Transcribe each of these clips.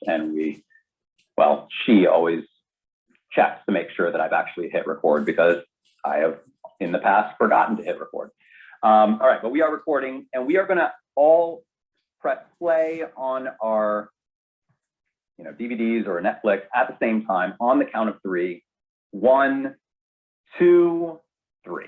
and she always checks to make sure that I've actually hit record, because I have in the past forgotten to hit record. All right, but we are recording, and we are gonna all press play on our DVDs or Netflix at the same time on the count of 3. 1, 2, 3.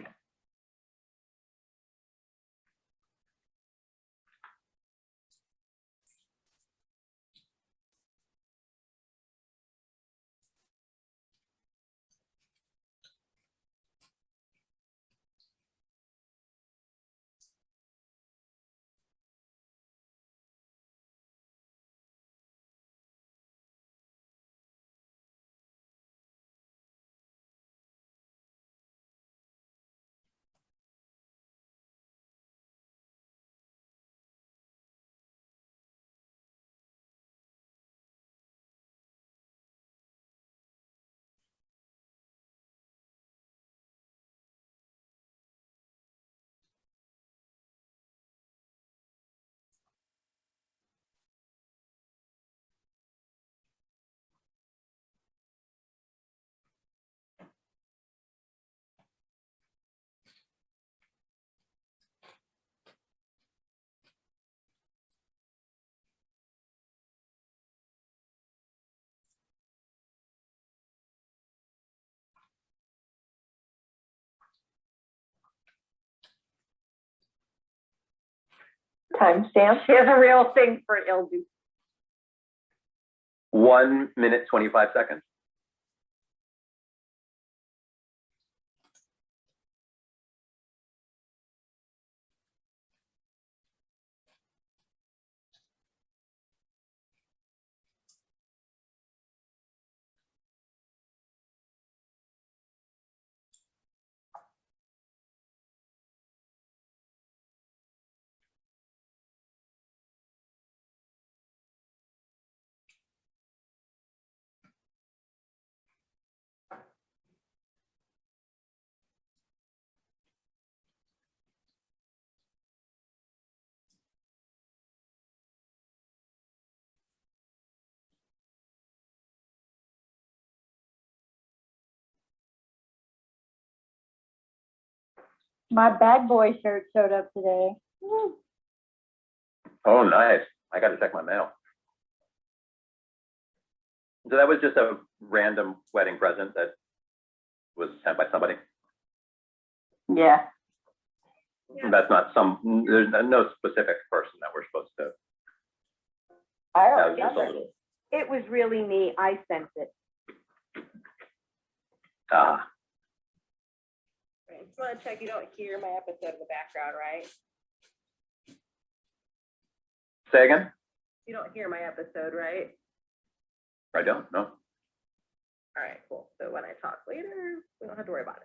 Timestamp. She has a real thing for LD. 1 minute, 25 seconds. My bad boy shirt showed up today. Woo. Oh, nice. I got to check my mail. So that was just a random wedding present that was sent by somebody. Yeah. That's not there's no specific person that we're supposed to. I That don't was just a remember. little. It was really me. I sent it. I just want to check you don't hear my episode in the background, right? Say again? You don't hear my episode, right? I don't know. All right, cool. So when I talk later, we don't have to worry about it.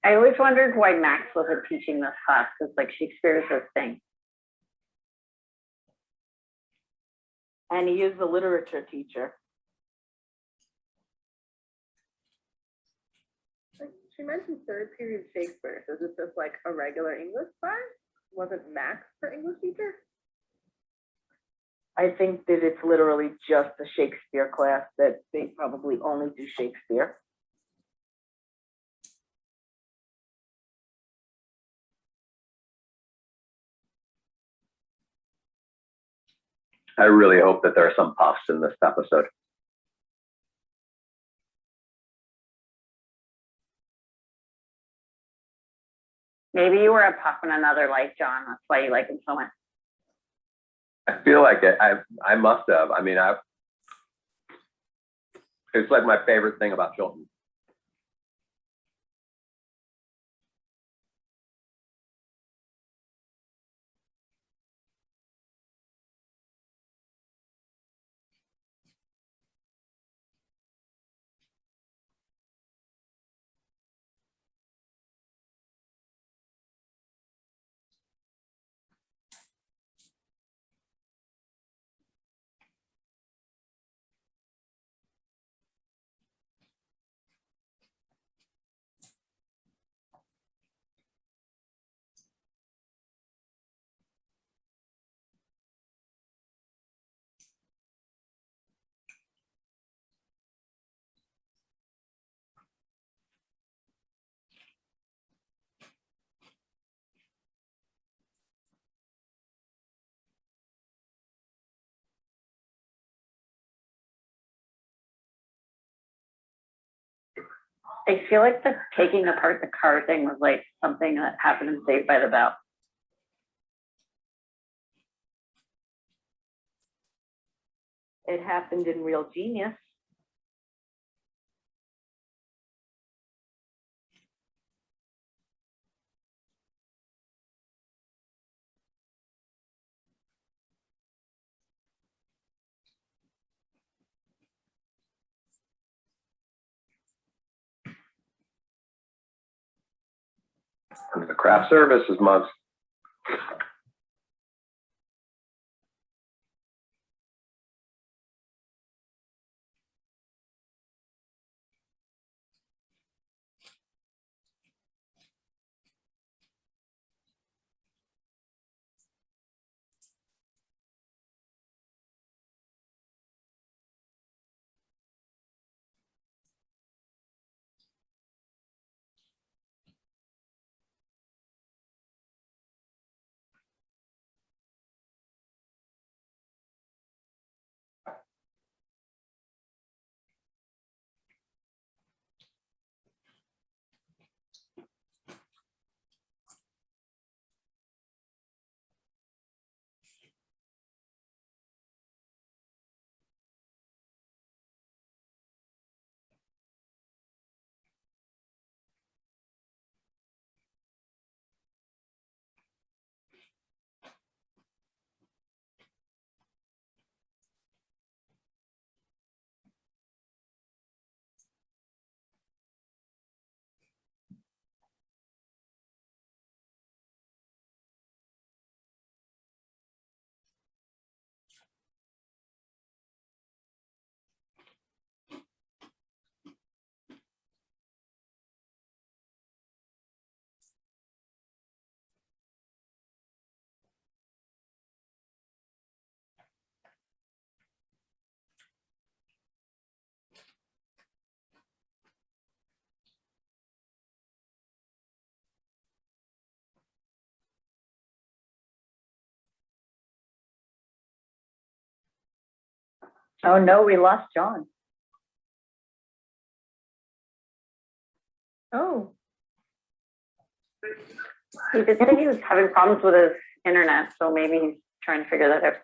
I always wondered why Max wasn't teaching this class, because like Shakespeare is his thing. And he is the literature teacher. She mentioned third period Shakespeare. So is this just like a regular English class? Wasn't Max her English teacher? I think that it's literally just a Shakespeare class, that they probably only do Shakespeare. I really hope that there are some puffs in this episode. Maybe you were a puff in another life, John. That's why you like him so much. I feel like it. I must have. I mean, it's like my favorite thing about Chilton. I feel like the taking apart the car thing was like something that happened in Saved by the Bell. It happened in Real Genius. The craft services month. Oh no, we lost John. Oh, He did say he was having problems with his internet, so maybe he's trying to figure that out.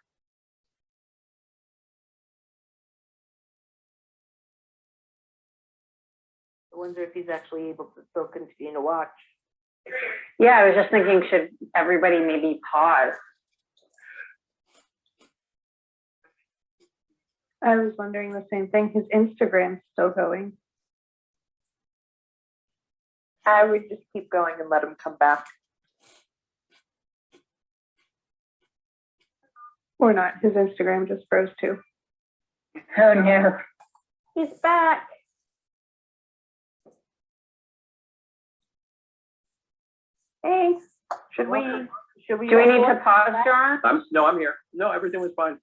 I wonder if he's actually able to still continue to watch. Yeah, I was just thinking, should everybody maybe pause? I was wondering the same thing. His Instagram's still going. I would just keep going and let him come back. Or not. His Instagram just froze too. Oh no. He's back. Hey, should we Do we need to pause, John? I'm here. No, everything was fine.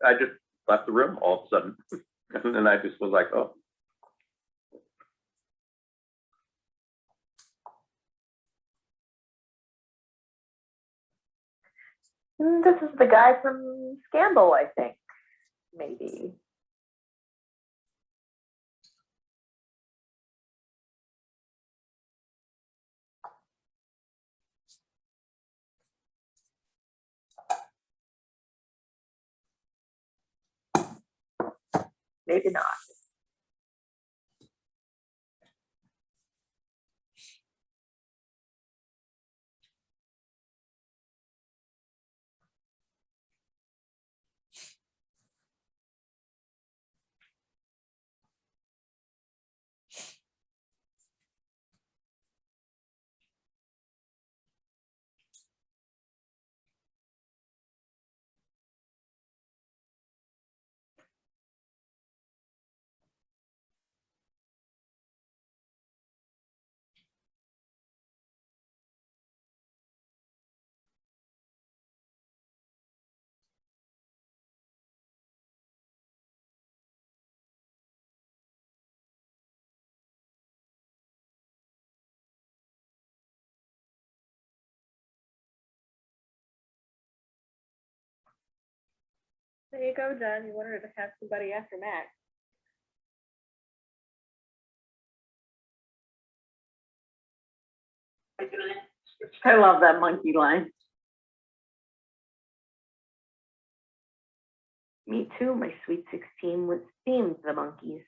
I just left the room all of a sudden. And then I just was like, oh. This is the guy from Scandal, I think. Maybe. Maybe not. there you go, Jen. You wanted to have somebody after Max. I love that monkey line. Me too, my sweet 16 was themed the monkeys.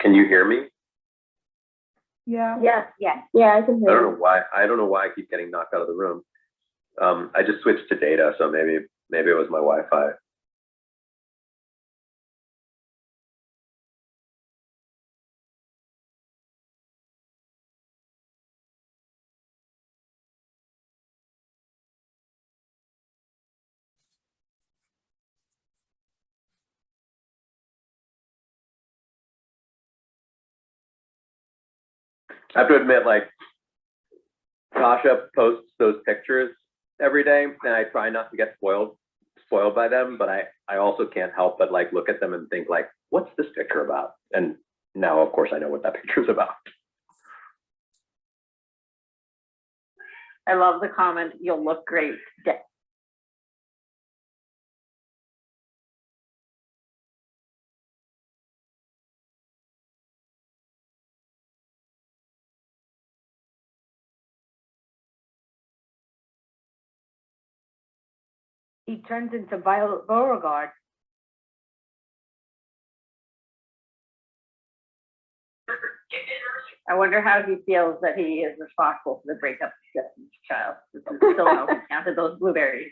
Can you hear me? Yeah. Yeah, I can I hear don't you. know why. I don't know why I keep getting knocked out of the room. I just switched to data, so maybe it was my Wi-Fi. I have to admit, like, Tasha posts those pictures every day, and I try not to get spoiled by them, but I also can't help but like look at them and think like, what's this picture about? And now, of course, I know what that picture is about. I love the comment, "You'll look great." He turns into Violet Beauregard. I wonder how he feels that he is responsible for the breakup of Justin's child. This is still how he counted those blueberries.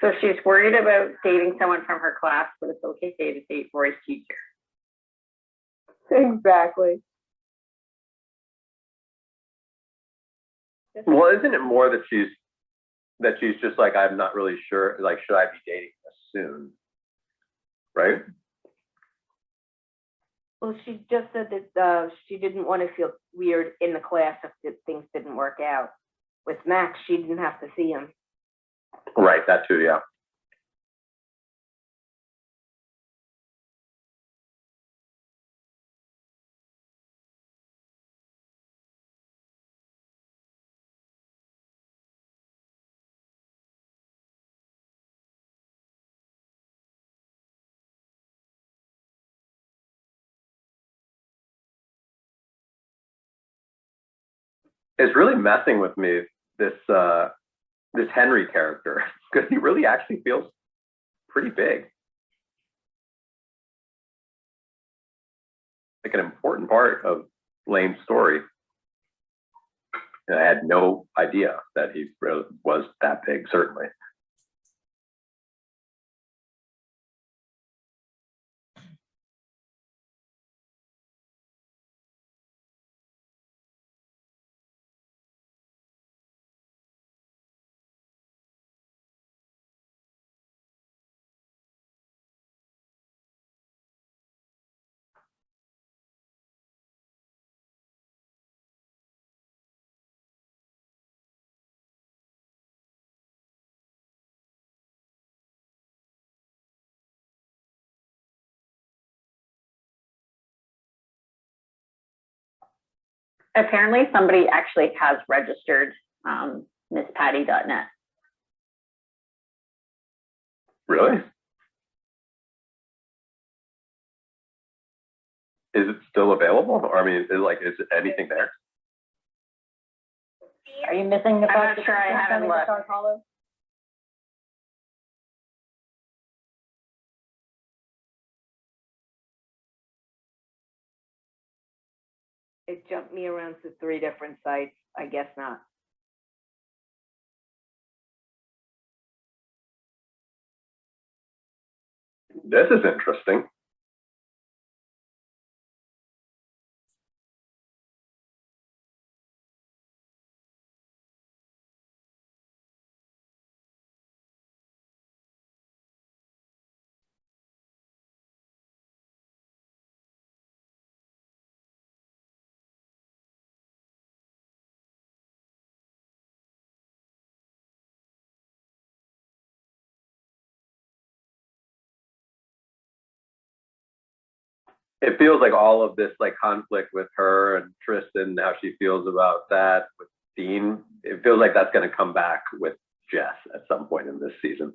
So she's worried about dating someone from her class, but it's okay to date Roy's teacher. Exactly. Well, isn't it more that she's just like, I'm not really sure, like, should I be dating this soon? Right? Well, she just said that she didn't want to feel weird in the class if things didn't work out. With Max, she didn't have to see him. Right, that too, yeah. It's really messing with me, this this Henry character, because he really actually feels pretty big. Like an important part of Lane's story. And I had no idea that he really was that big, certainly. Apparently somebody actually has registered misspatty.net. Really? Is it still available? Or I mean, is anything there? Are you missing the part? I'm not sure, I haven't looked. It jumped me around to 3 different sites. I guess not. This is interesting. It feels like all of this like conflict with her and Tristan, how she feels about that with Dean, it feels like that's going to come back with Jess at some point in this season.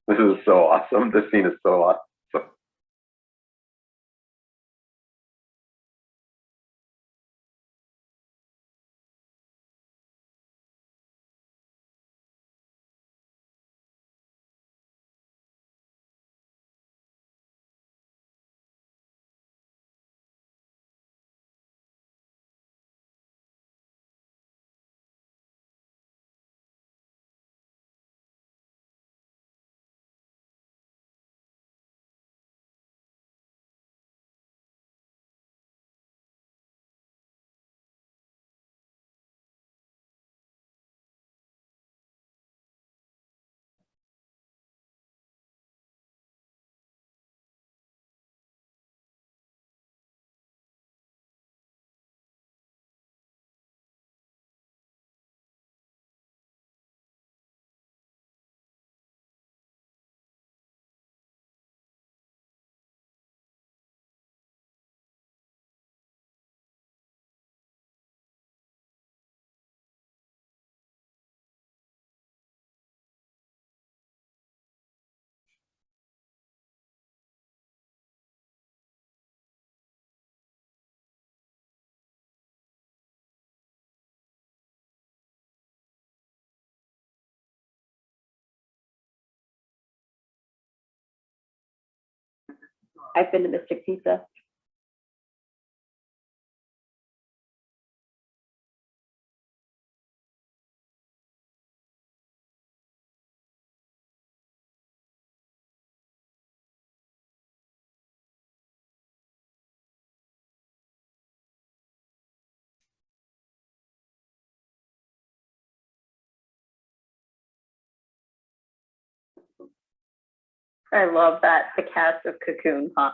This is so awesome. This scene is so awesome. I've been to Mystic Pizza. I love that, the cast of Cocoon, huh?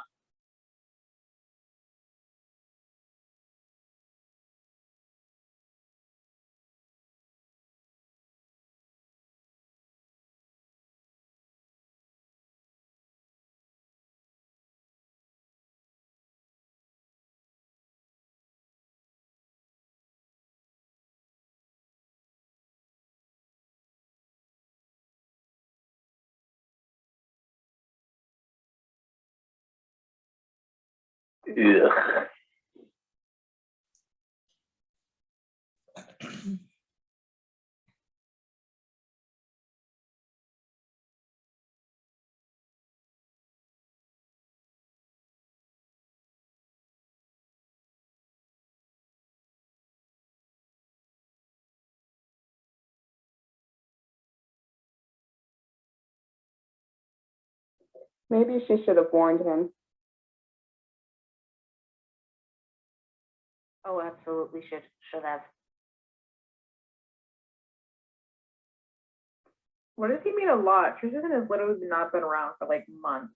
Ugh. Maybe she should have warned him. Oh, absolutely should have. What does he mean a lot? Tristan has literally not been around for like months.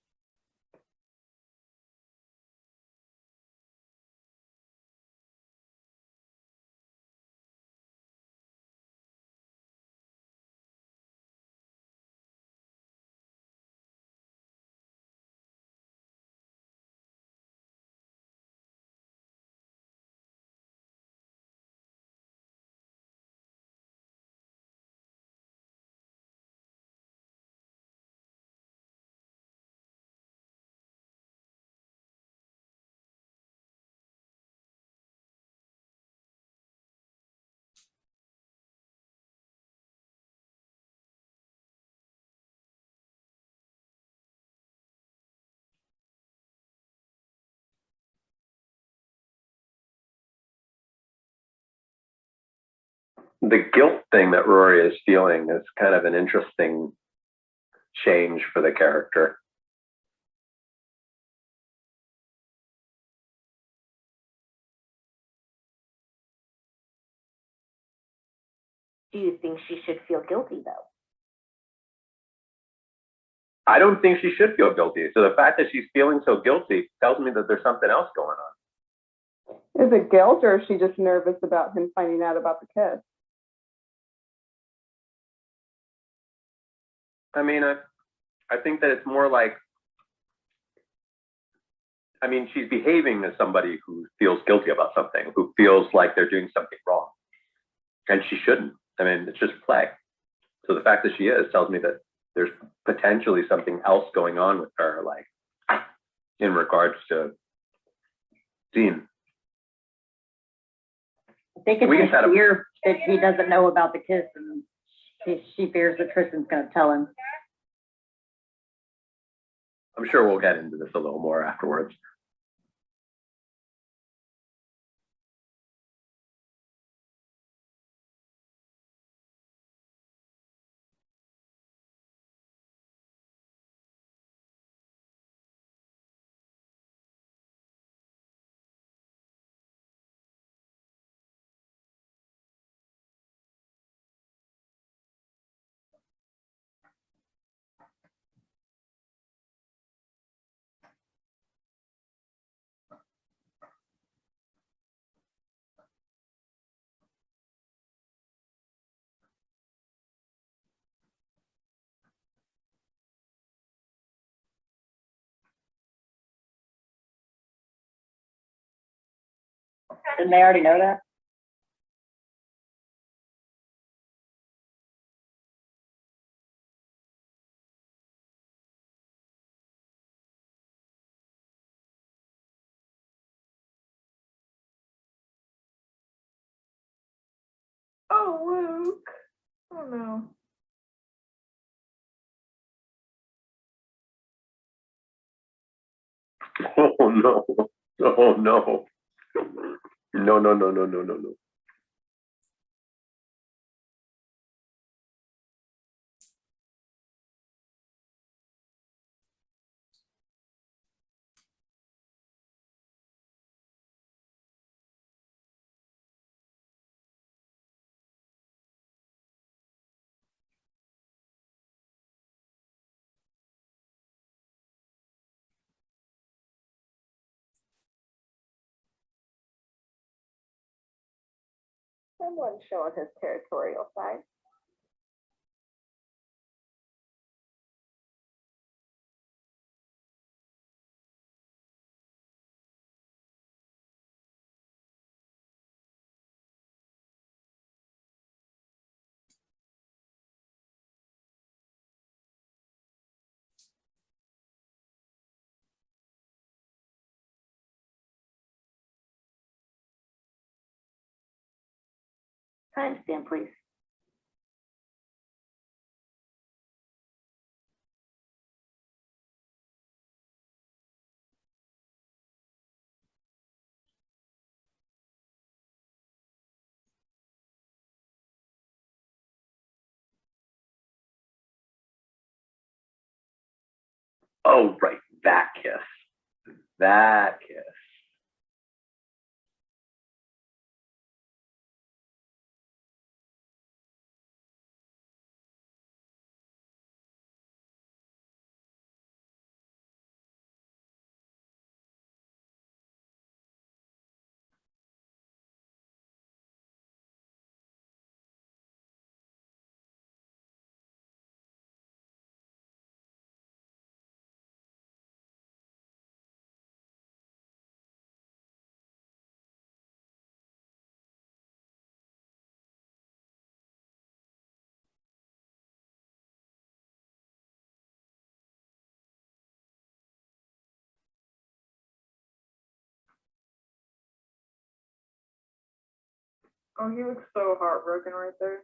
The guilt thing that Rory is feeling is kind of an interesting change for the character. Do you think she should feel guilty though? I don't think she should feel guilty. So the fact that she's feeling so guilty tells me that there's something else going on. Is it guilt or is she just nervous about him finding out about the kiss? I mean, I think that it's more like, I mean, she's behaving as somebody who feels guilty about something, who feels like they're doing something wrong. And she shouldn't. I mean, it's just play. So the fact that she is tells me that there's potentially something else going on with her, like in regards to Dean. I think it's We can just set up- fear that he doesn't know about the kiss, and she fears that Tristan's gonna tell him. I'm sure we'll get into this a little more afterwards. Didn't they already know that? Oh, Luke. Oh no. no. Oh, no. No, no, no, no, no, no, no. Someone showing his territorial side. Timestamp, please. Oh, right, that kiss. That kiss. Oh, he looks so heartbroken right there.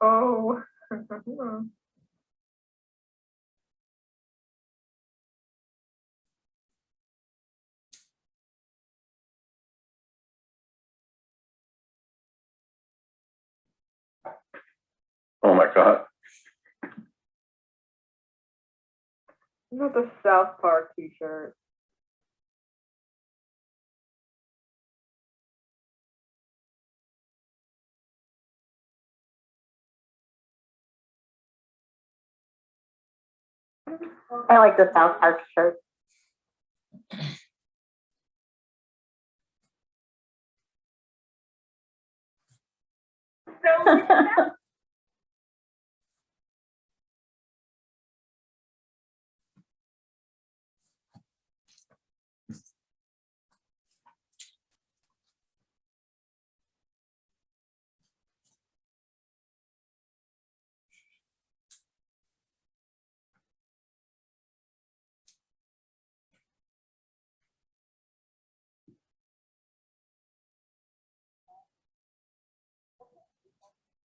Oh. Oh my God. Not the South Park t-shirt. I like the South Park shirt.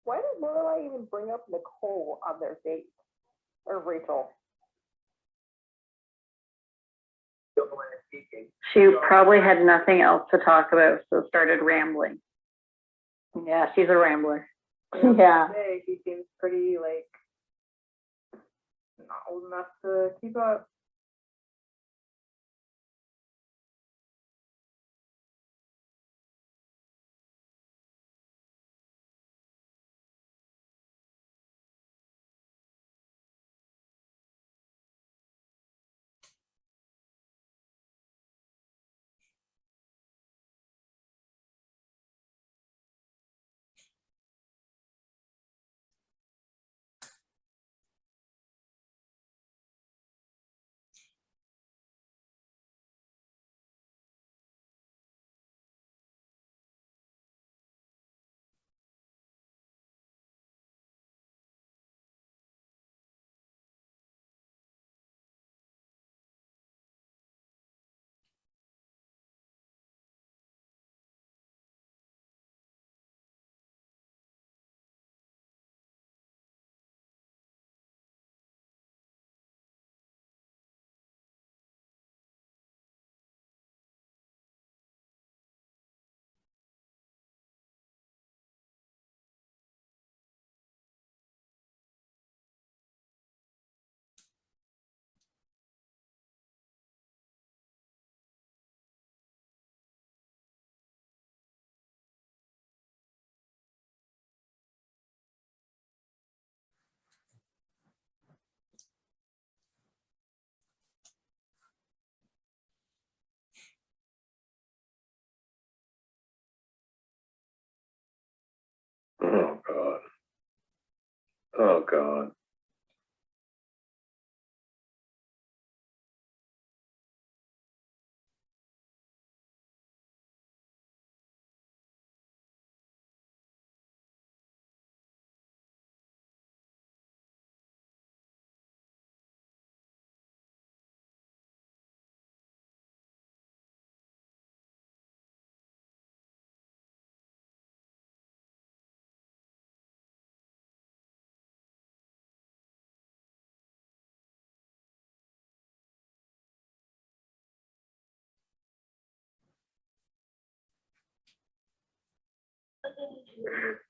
Why did Lorelai even bring up Nicole on their date? Or Rachel? She probably had nothing else to talk about, so started rambling. Yeah, she's a rambler. Yeah. Hey, he seems pretty, like, not old enough to keep up. Oh, God.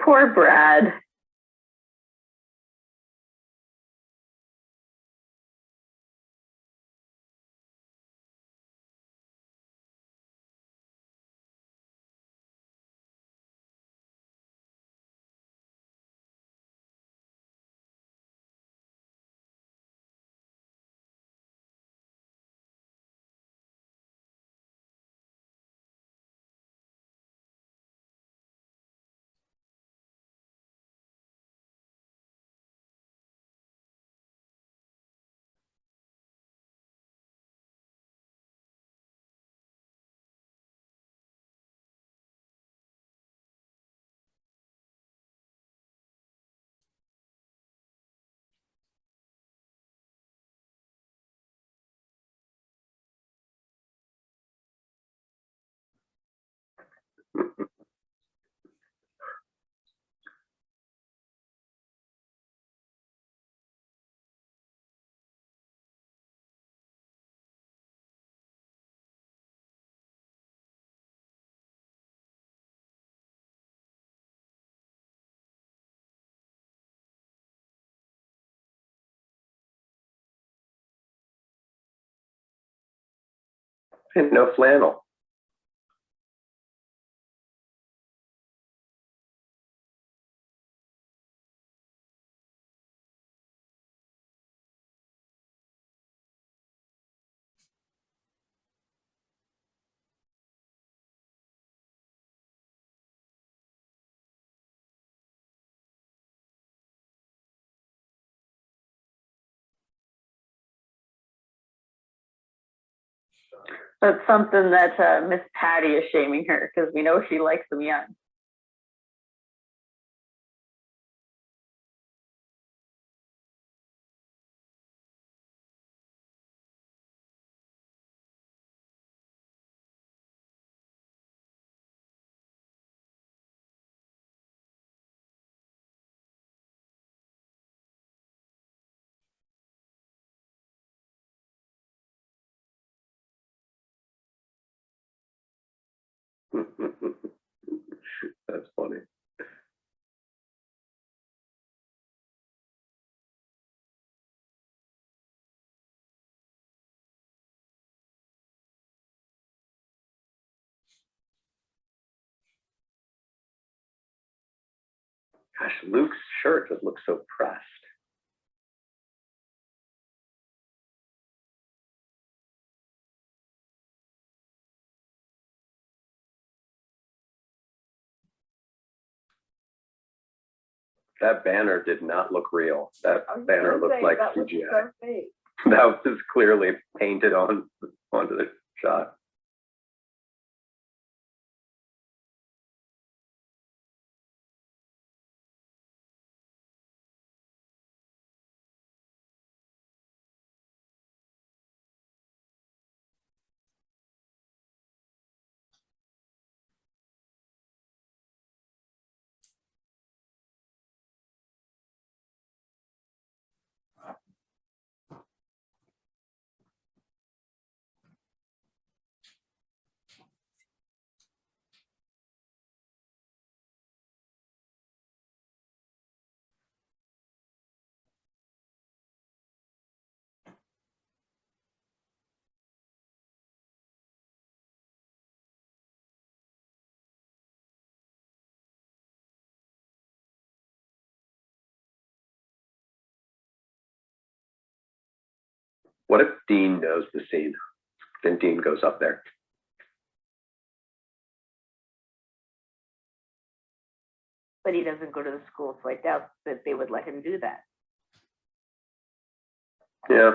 Poor Brad. And no flannel. That's something that Miss Patty is shaming her because we know she likes them young. That's funny. Gosh, Luke's shirt just looks so pressed. That banner did not look real. That banner looked like CGI. That was clearly painted onto the shot. What if Dean knows the scene? Then Dean goes up there. But he doesn't go to the school, so I doubt that they would let him do that. Yeah.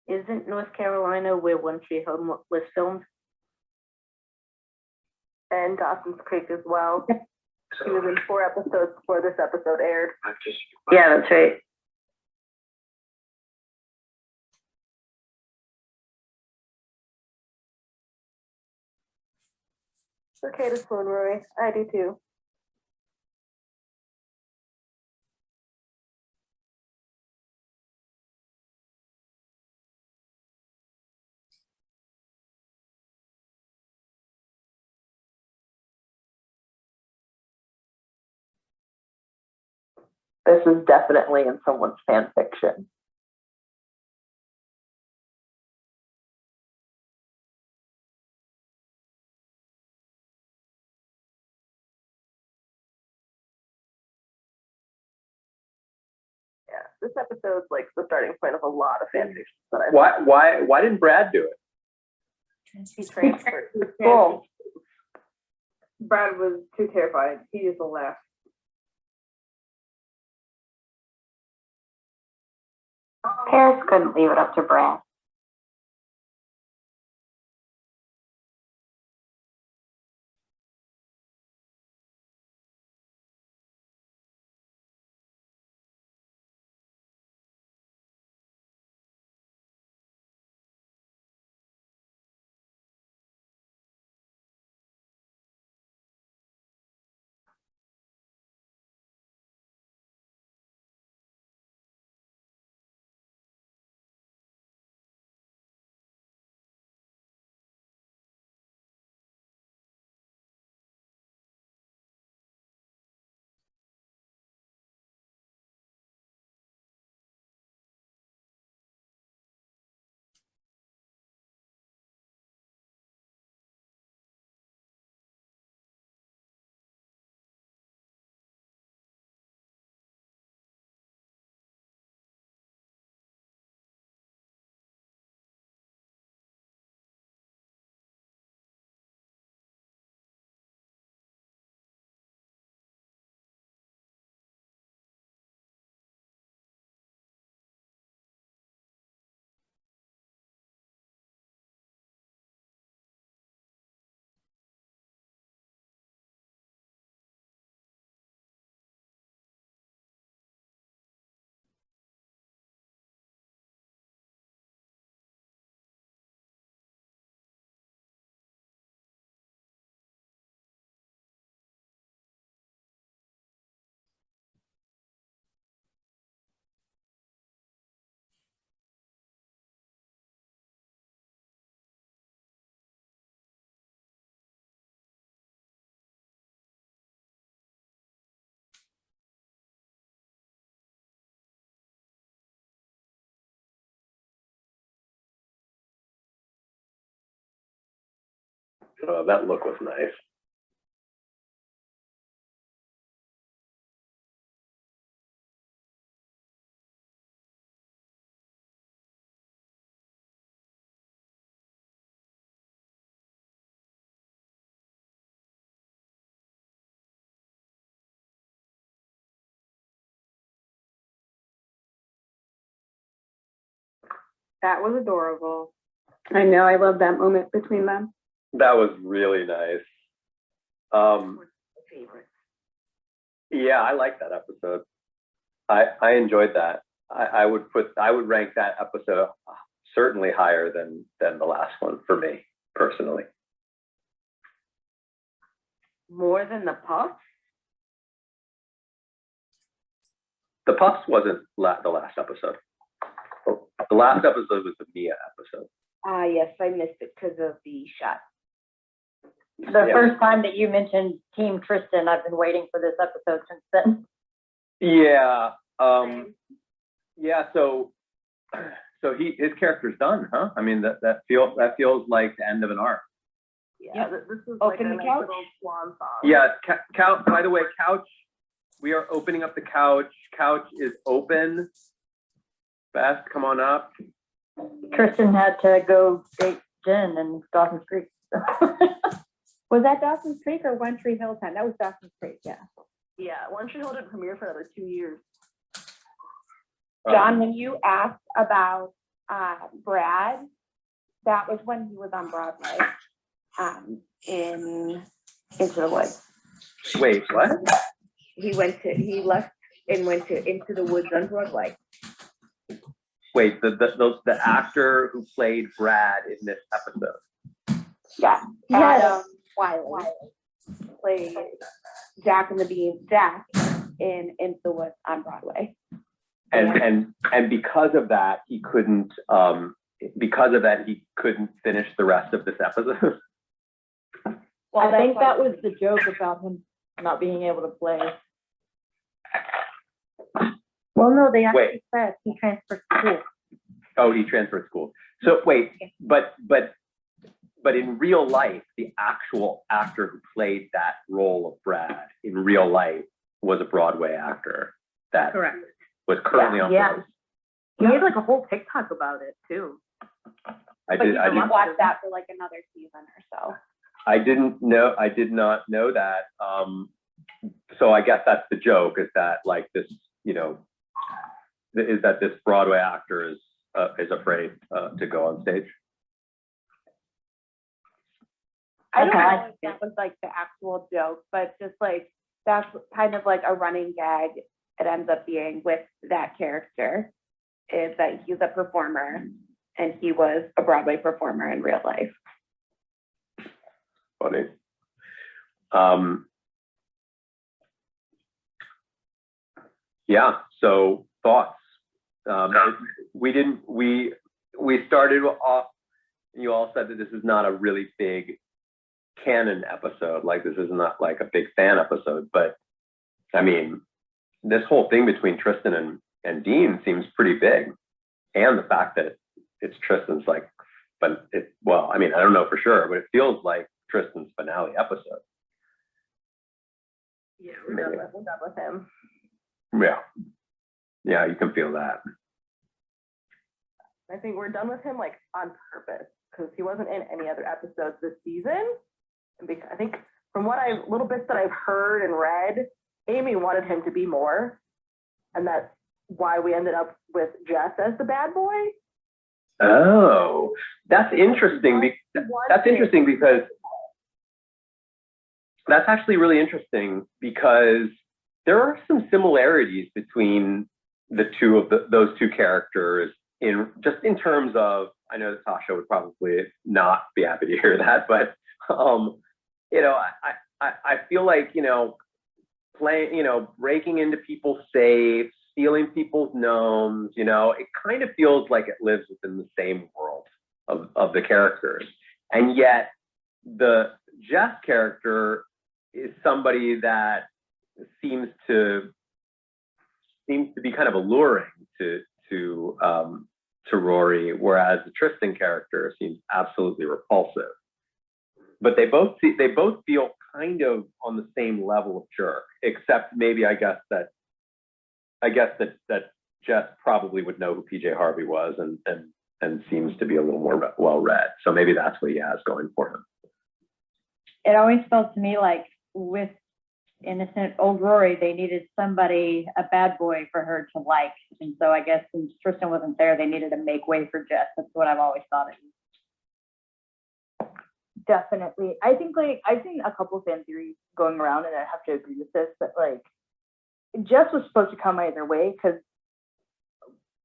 Isn't North Carolina where One Tree Hill was filmed? And Dawson's Creek as well. She was in 4 episodes before this episode aired. Yeah, that's right. It's okay to swoon, Rory. I do too. This is definitely in someone's fan fiction. Yeah, this episode's like the starting point of a lot of fan fiction that I Why didn't Brad do it? He transferred. Cool. Brad was too terrified. He used to laugh. Paris couldn't leave it up to Brad. Oh, that look was nice. That was adorable. I know, I love that moment between them. That was really nice. Favorite. Yeah, I like that episode. I enjoyed that. I would rank that episode certainly higher than the last one for me personally. More than the puffs? The Puffs wasn't the last episode. The last episode was the Mia episode. Ah, yes, I missed it because of the shot. The Yeah. first time that you mentioned Team Tristan, I've been waiting for this episode since then. Yeah. Yeah. So his character's done, huh? I mean, that feels like the end of an arc. Yeah, this is Open like a the nice couch? little swan song. Yeah. Couch. By the way, couch. We are opening up the couch. Couch is open. Beth, come on up. Tristan had to go date Jen and Dawson's Creek. Was that Dawson's Creek or One Tree Hill time? That was Dawson's Creek, yeah. Yeah, One Tree Hill didn't premiere for another 2 years. John, when you asked about Brad, that was when he was on Broadway, in Into the Woods. Wait, what? He left and went to Into the Woods on Broadway. Wait, the actor who played Brad in this episode. Yeah. Yes. Adam Wiley played Jack and the Beans, Jack, in Into the Woods on Broadway. And because of that, he couldn't finish the rest of this episode. Well, I think that was the joke about him not being able to play. Well, no, they Wait. said he transferred school. Oh, he transferred school. So wait, but in real life, the actual actor who played that role of Brad in real life was a Broadway actor that Correct. was currently on Yeah. Broadway. He made like a whole TikTok about it too. I did Watch that for like another season or so. I did not know that. So I guess that's the joke, is that like this, is that this Broadway actor is afraid to go on stage. I don't Okay. know if that was like the actual joke, but just like that's kind of like a running gag. It ends up being with that character is that he's a performer and he was a Broadway performer in real life. Funny. Yeah. So thoughts. We started off. You all said that this is not a really big canon episode. Like this is not like a big fan episode, but I mean, this whole thing between Tristan and Dean seems pretty big, and the fact that it's Tristan's like, but I mean, I don't know for sure, but it feels like Tristan's finale episode. Yeah, we're done with him. Yeah, you can feel that. I think we're done with him like on purpose because he wasn't in any other episodes this season. And because I think from little bits that I've heard and read, Amy wanted him to be more, and that's why we ended up with Jess as the bad boy. Oh, that's interesting. That's interesting because that's actually really interesting because there are some similarities between the two of those two characters in terms of, I know that Sasha would probably not be happy to hear that, but I feel like, breaking into people's safes, stealing people's gnomes, it kind of feels like it lives within the same world of the characters. And yet the Jess character is somebody that seems to be kind of alluring to Rory, whereas the Tristan character seems absolutely repulsive. But they both feel kind of on the same level of jerk, except maybe I guess that Jess probably would know who PJ Harvey was and seems to be a little more well read. So maybe that's what he has going for him. It always felt to me like with innocent old Rory, they needed somebody, a bad boy for her to like. And so I guess since Tristan wasn't there, they needed to make way for Jess. That's what I've always thought it was. Definitely. I think like I've seen a couple fan theories going around, and I have to agree with this, that like Jess was supposed to come either way, because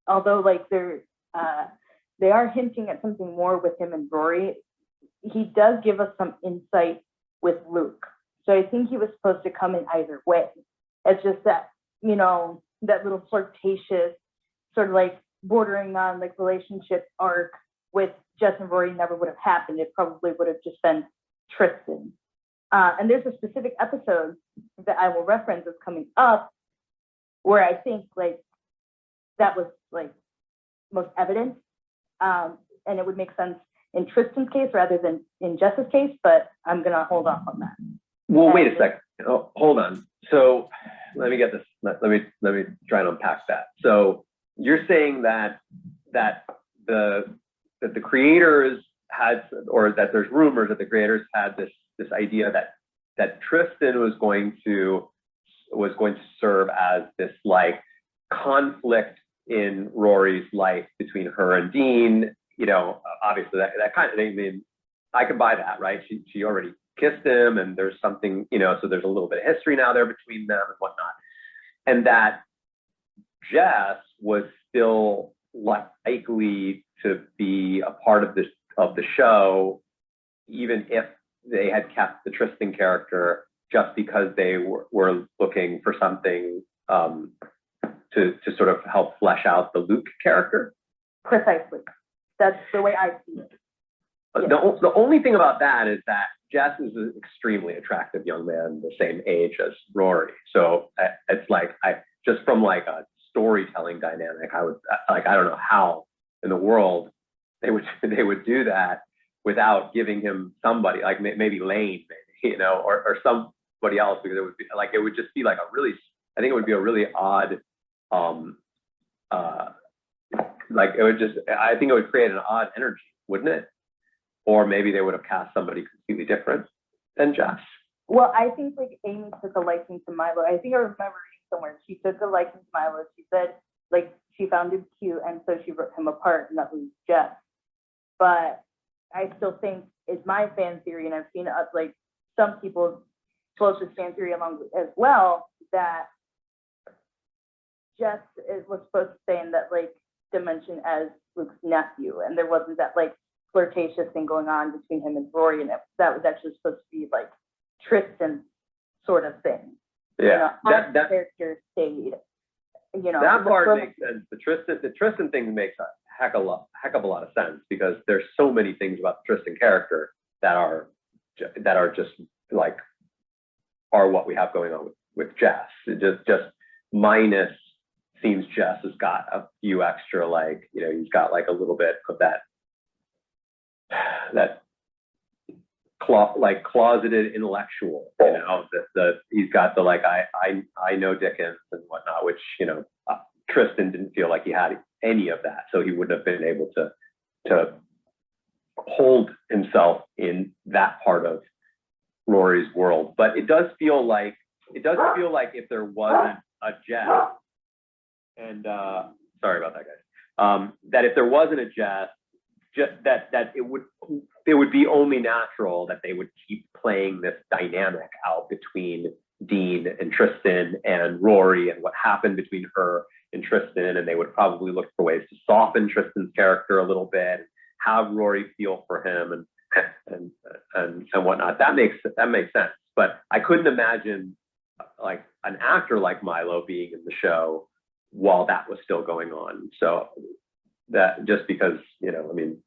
although like they are hinting at something more with him and Rory, he does give us some insight with Luke. So I think he was supposed to come in either way. It's just that, you know, that little flirtatious, sort of like bordering on like relationship arc with Jess and Rory never would have happened. It probably would have just been Tristan. And there's a specific episode that I will reference that's coming up where I think like that was like most evident. And it would make sense in Tristan's case rather than in Jess's case, but I'm gonna hold off on that. Well, wait a second. Oh, hold on. So let me get this. Let me try and unpack that. So you're saying that the creators had, or that there's rumors that the creators had this idea that Tristan was going to serve as this like conflict in Rory's life between her and Dean. You know, obviously that kind of thing. I mean, I can buy that, right? She already kissed him, and there's something, you know, so there's a little bit of history now there between them and whatnot. And that Jess was still likely to be a part of the show, even if they had kept the Tristan character, just because they were looking for something to sort of help flesh out the Luke character. Precisely. That's the way I see it. But the only thing about that is that Jess is an extremely attractive young man, the same age as Rory. So it's like, just from like a storytelling dynamic, I don't know how in the world they would do that without giving him somebody like maybe Lane, maybe, you know, or somebody else, because it would be like, it would just be like I think it would be a really odd, like it would just, I think it would create an odd energy, wouldn't it? Or maybe they would have cast somebody completely different than Jess. Well, I think like Amy took a liking to Milo. I think I remember reading somewhere she took a liking to Milo. She said like she found him cute, and so she ripped him apart, and that was Jess. But I still think it's my fan theory, and I've seen like some people float this fan theory along as well, that Jess was supposed to stay in that like dimension as Luke's nephew, and there wasn't that like flirtatious thing going on between him and Rory, and that was actually supposed to be like Tristan sort of thing. Yeah, you know, that character stayed. You know, that part makes sense. The Tristan thing makes a heck of a lot of sense, because there's so many things about the Tristan character that are just like are what we have going on with Jess. It just minus seems Jess has got a few extra, like, you know, he's got like a little bit of that like closeted intellectual, you know, he's got the like I know Dickens and whatnot, which, you know, Tristan didn't feel like he had any of that, so he wouldn't have been able to hold himself in that part of Rory's world. But it does feel like if there wasn't a Jess, and sorry about that, guys, that if there wasn't a Jess, just that it would be only natural that they would keep playing this dynamic out between Dean and Tristan and Rory, and what happened between her and Tristan, and they would probably look for ways to soften Tristan's character a little bit, have Rory feel for him, and whatnot. That makes sense. But I couldn't imagine like an actor like Milo being in the show while that was still going on. So that, just because, you know, I mean,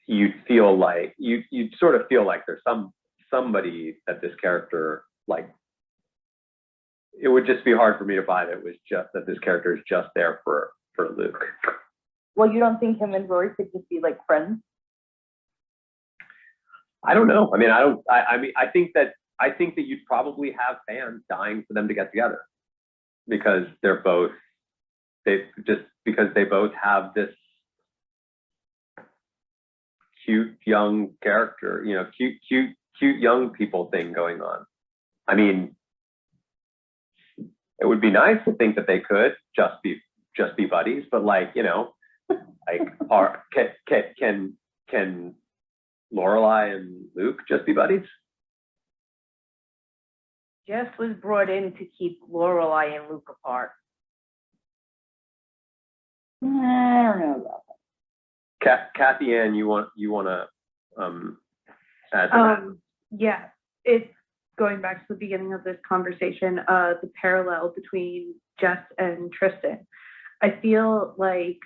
you'd sort of feel like there's somebody that this character, like, it would just be hard for me to buy that it was just that this character is just there for Luke. Well, you don't think him and Rory could just be like friends? I don't know. I mean, I think that you'd probably have fans dying for them to get together, because they both have this cute young character, you know, cute young people thing going on. I mean, it would be nice to think that they could just be buddies, but like, you know, like can Lorelai and Luke just be buddies? Jess was brought in to keep Lorelai and Luke apart. I don't know about Kathy Ann, you want to add to that? Yeah, it's going back to the beginning of this conversation, the parallel between Jess and Tristan. I feel like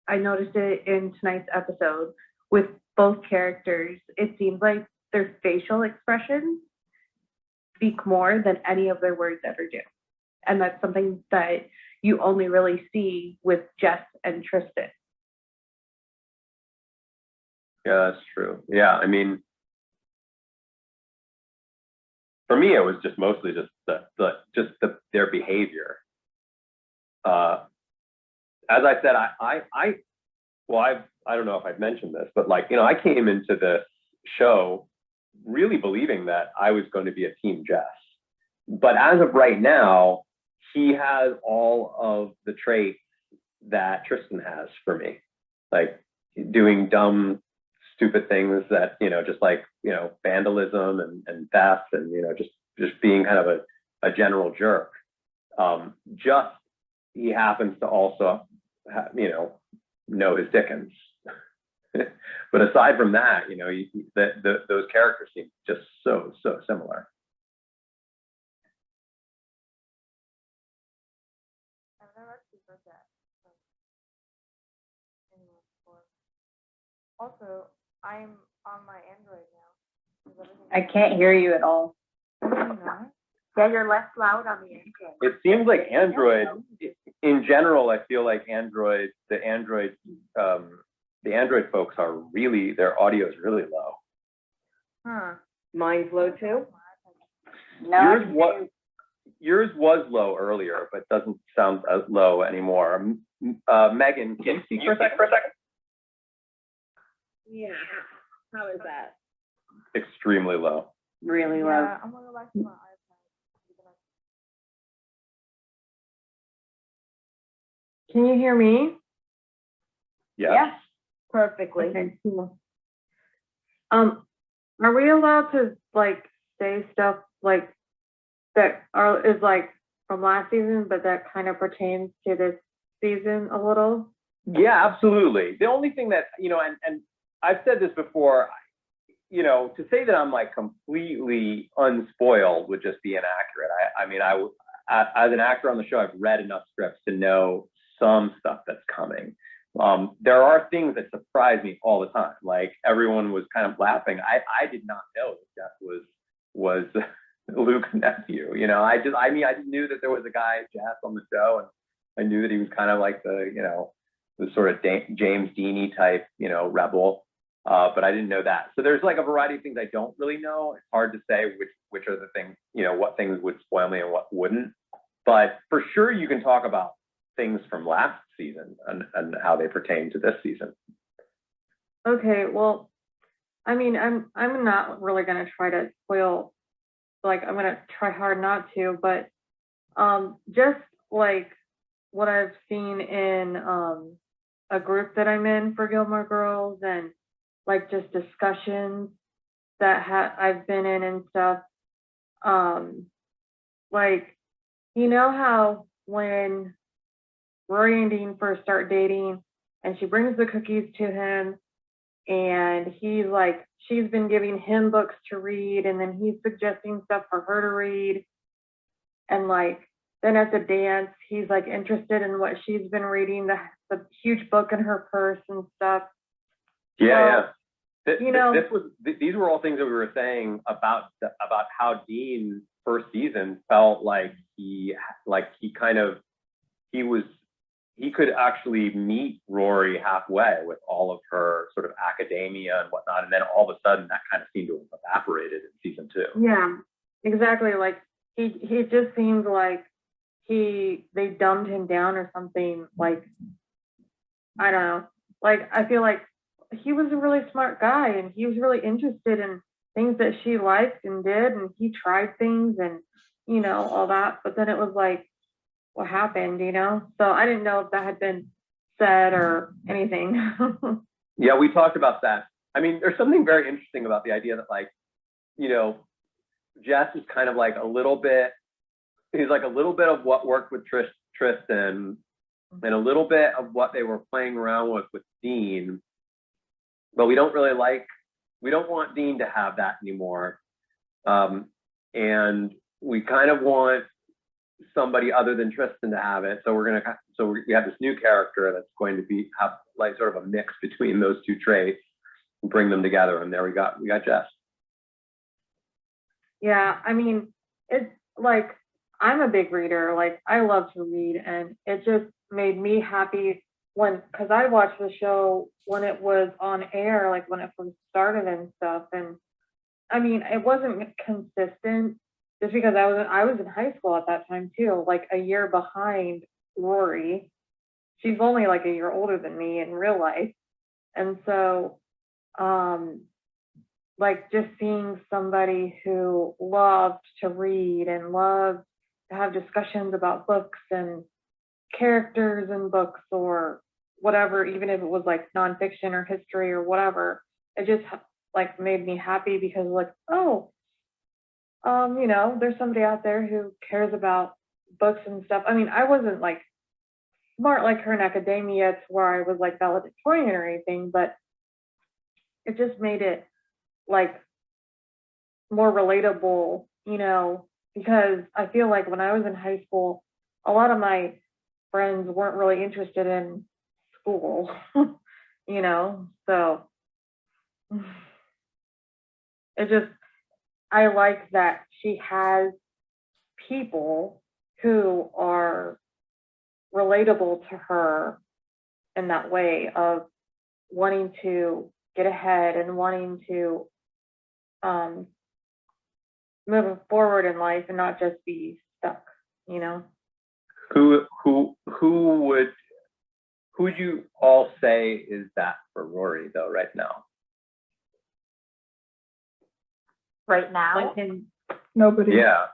I noticed it in tonight's episode with both characters. It seems like their facial expressions speak more than any of their words ever do. And that's something that you only really see with Jess and Tristan. Yeah, that's true. Yeah, I mean, for me, it was just mostly just their behavior. As I said, I don't know if I've mentioned this, but like, you know, I came into the show really believing that I was going to be a team Jess. But as of right now, he has all of the traits that Tristan has for me, like doing dumb, stupid things that, you know, just like, you know, vandalism and theft and, you know, just being kind of a general jerk. Just he happens to also, you know his Dickens. But aside from that, you know, those characters seem just so similar. Also, I'm on my Android now. I can't hear you at all. Yeah, you're less loud on the Android. It seems like Android, in general, I feel like the Android folks are really, their audio is really low. Huh. Mine's low too. No, Yours was low earlier, but doesn't sound as low anymore. Megan, can you speak for a second? Yeah. How is that? Extremely low. really low. Yeah, I'm gonna go back to my iPad. Can you hear me? Yeah. Perfectly. Okay, cool. Are we allowed to like say stuff like that is like from last season, but that kind of pertains to this season a little? Yeah, absolutely. The only thing that, you know, and I've said this before, you know, to say that I'm like completely unspoiled would just be inaccurate. I mean, as an actor on the show, I've read enough scripts to know some stuff that's coming. There are things that surprise me all the time. Like everyone was kind of laughing. I did not know that Jeff was Luke's nephew. You know, I just knew that there was a guy, Jess, on the show, and I knew that he was kind of like the, you know, the sort of James Deany type, you know, rebel. But I didn't know that. So there's like a variety of things I don't really know. It's hard to say which are the things, you know, what things would spoil me and what wouldn't. But for sure, you can talk about things from last season and how they pertain to this season. Okay, well, I mean, I'm not really gonna try to spoil, like I'm gonna try hard not to, but just like what I've seen in a group that I'm in for Gilmore Girls and like just discussions that I've been in and stuff. Like, you know how when Rory and Dean first start dating and she brings the cookies to him and he's like, she's been giving him books to read and then he's suggesting stuff for her to read. And like, then at the dance, he's like interested in what she's been reading, the huge book in her purse and stuff. Yeah, well, you know, these were all things that we were saying about how Dean first season felt like he could actually meet Rory halfway with all of her sort of academia and whatnot, and then all of a sudden that kind of seemed to have evaporated in season 2. Yeah, exactly. Like he just seemed like they dumbed him down or something. Like, I don't know. Like, I feel like he was a really smart guy and he was really interested in things that she liked and did, and he tried things and, you know, all that. But then it was like, what happened, you know? So I didn't know if that had been said or anything. Yeah, we talked about that. I mean, there's something very interesting about the idea that, like, you know, Jess is kind of like a little bit, he's like a little bit of what worked with Tristan and a little bit of what they were playing around with Dean. But we don't want Dean to have that anymore. And we kind of want somebody other than Tristan to have it. So we have this new character that's going to have like sort of a mix between those two traits and bring them together. And there we got Jess. Yeah, I mean, it's like, I'm a big reader. Like, I love to read, and it just made me happy because I watched the show when it was on air, like when it first started and stuff. And I mean, it wasn't consistent just because I was in high school at that time too, like a year behind Rory. She's only like a year older than me in real life. And so, like just seeing somebody who loved to read and loved to have discussions about books and characters in books or whatever, even if it was like nonfiction or history or whatever, it just like made me happy because like, oh, you know, there's somebody out there who cares about books and stuff. I mean, I wasn't like smart like her in academia to where I was like valedictorian or anything, but it just made it like more relatable, you know, because I feel like when I was in high school, a lot of my friends weren't really interested in school, you know, so it just, I like that she has people who are relatable to her in that way of wanting to get ahead and wanting to move forward in life and not just be stuck, you know. Who would you all say is that for Rory though right now? Right now, Nobody. Yeah,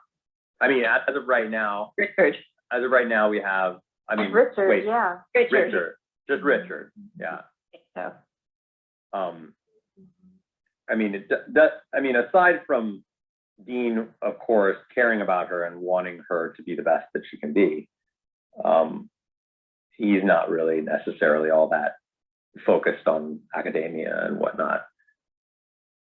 I mean, as of right now, Richard. as of right now, we have. I mean, Richard, wait, yeah. Richard, just Richard. Yeah. So, I mean, I mean, aside from Dean, of course, caring about her and wanting her to be the best that she can be, he's not really necessarily all that focused on academia and whatnot.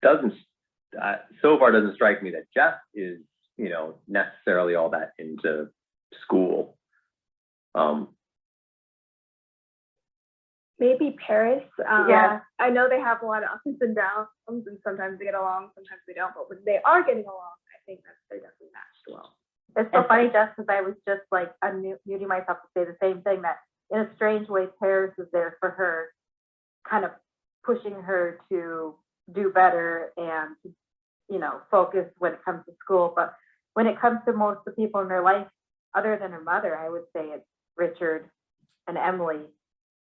So far doesn't strike me that Jess is, you know, necessarily all that into school. Maybe Paris. Yeah. I know they have a lot of ups and downs, and sometimes they get along, sometimes they don't. But when they are getting along, I think that they're definitely matched well. It's so funny, Jess, because I was just like unmuting myself to say the same thing, that in a strange way, Paris is there for her, kind of pushing her to do better and, you know, focus when it comes to school. But when it comes to most of the people in her life, other than her mother, I would say it's Richard and Emily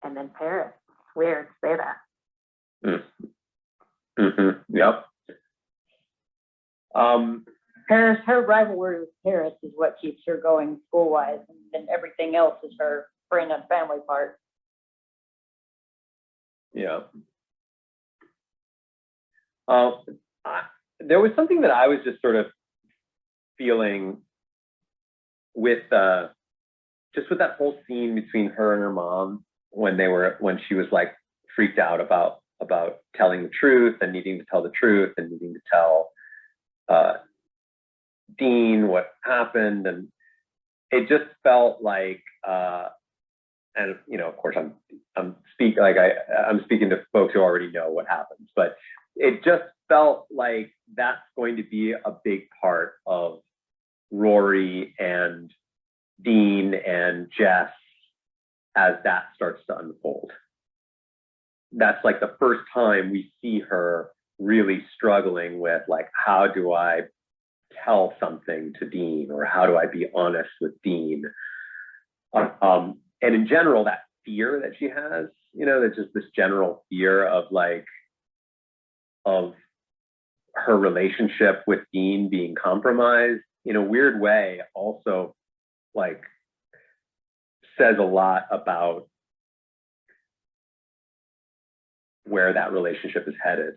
and then Paris. It's weird to say that. Yep. Paris, her rivalry with Paris is what keeps her going school-wise, and then everything else is her friend and family part. Yeah. There was something that I was just sort of feeling with just with that whole scene between her and her mom when she was like freaked out about telling the truth and needing to tell the truth and needing to tell Dean what happened, and it just felt like and you know, of course I'm speaking to folks who already know what happens, but it just felt like that's going to be a big part of Rory and Dean and Jess as that starts to unfold. That's like the first time we see her really struggling with like, how do I tell something to Dean, or how do I be honest with Dean? And in general, that fear that she has, you know, that's just this general fear of like, of her relationship with Dean being compromised in a weird way also like says a lot about where that relationship is headed.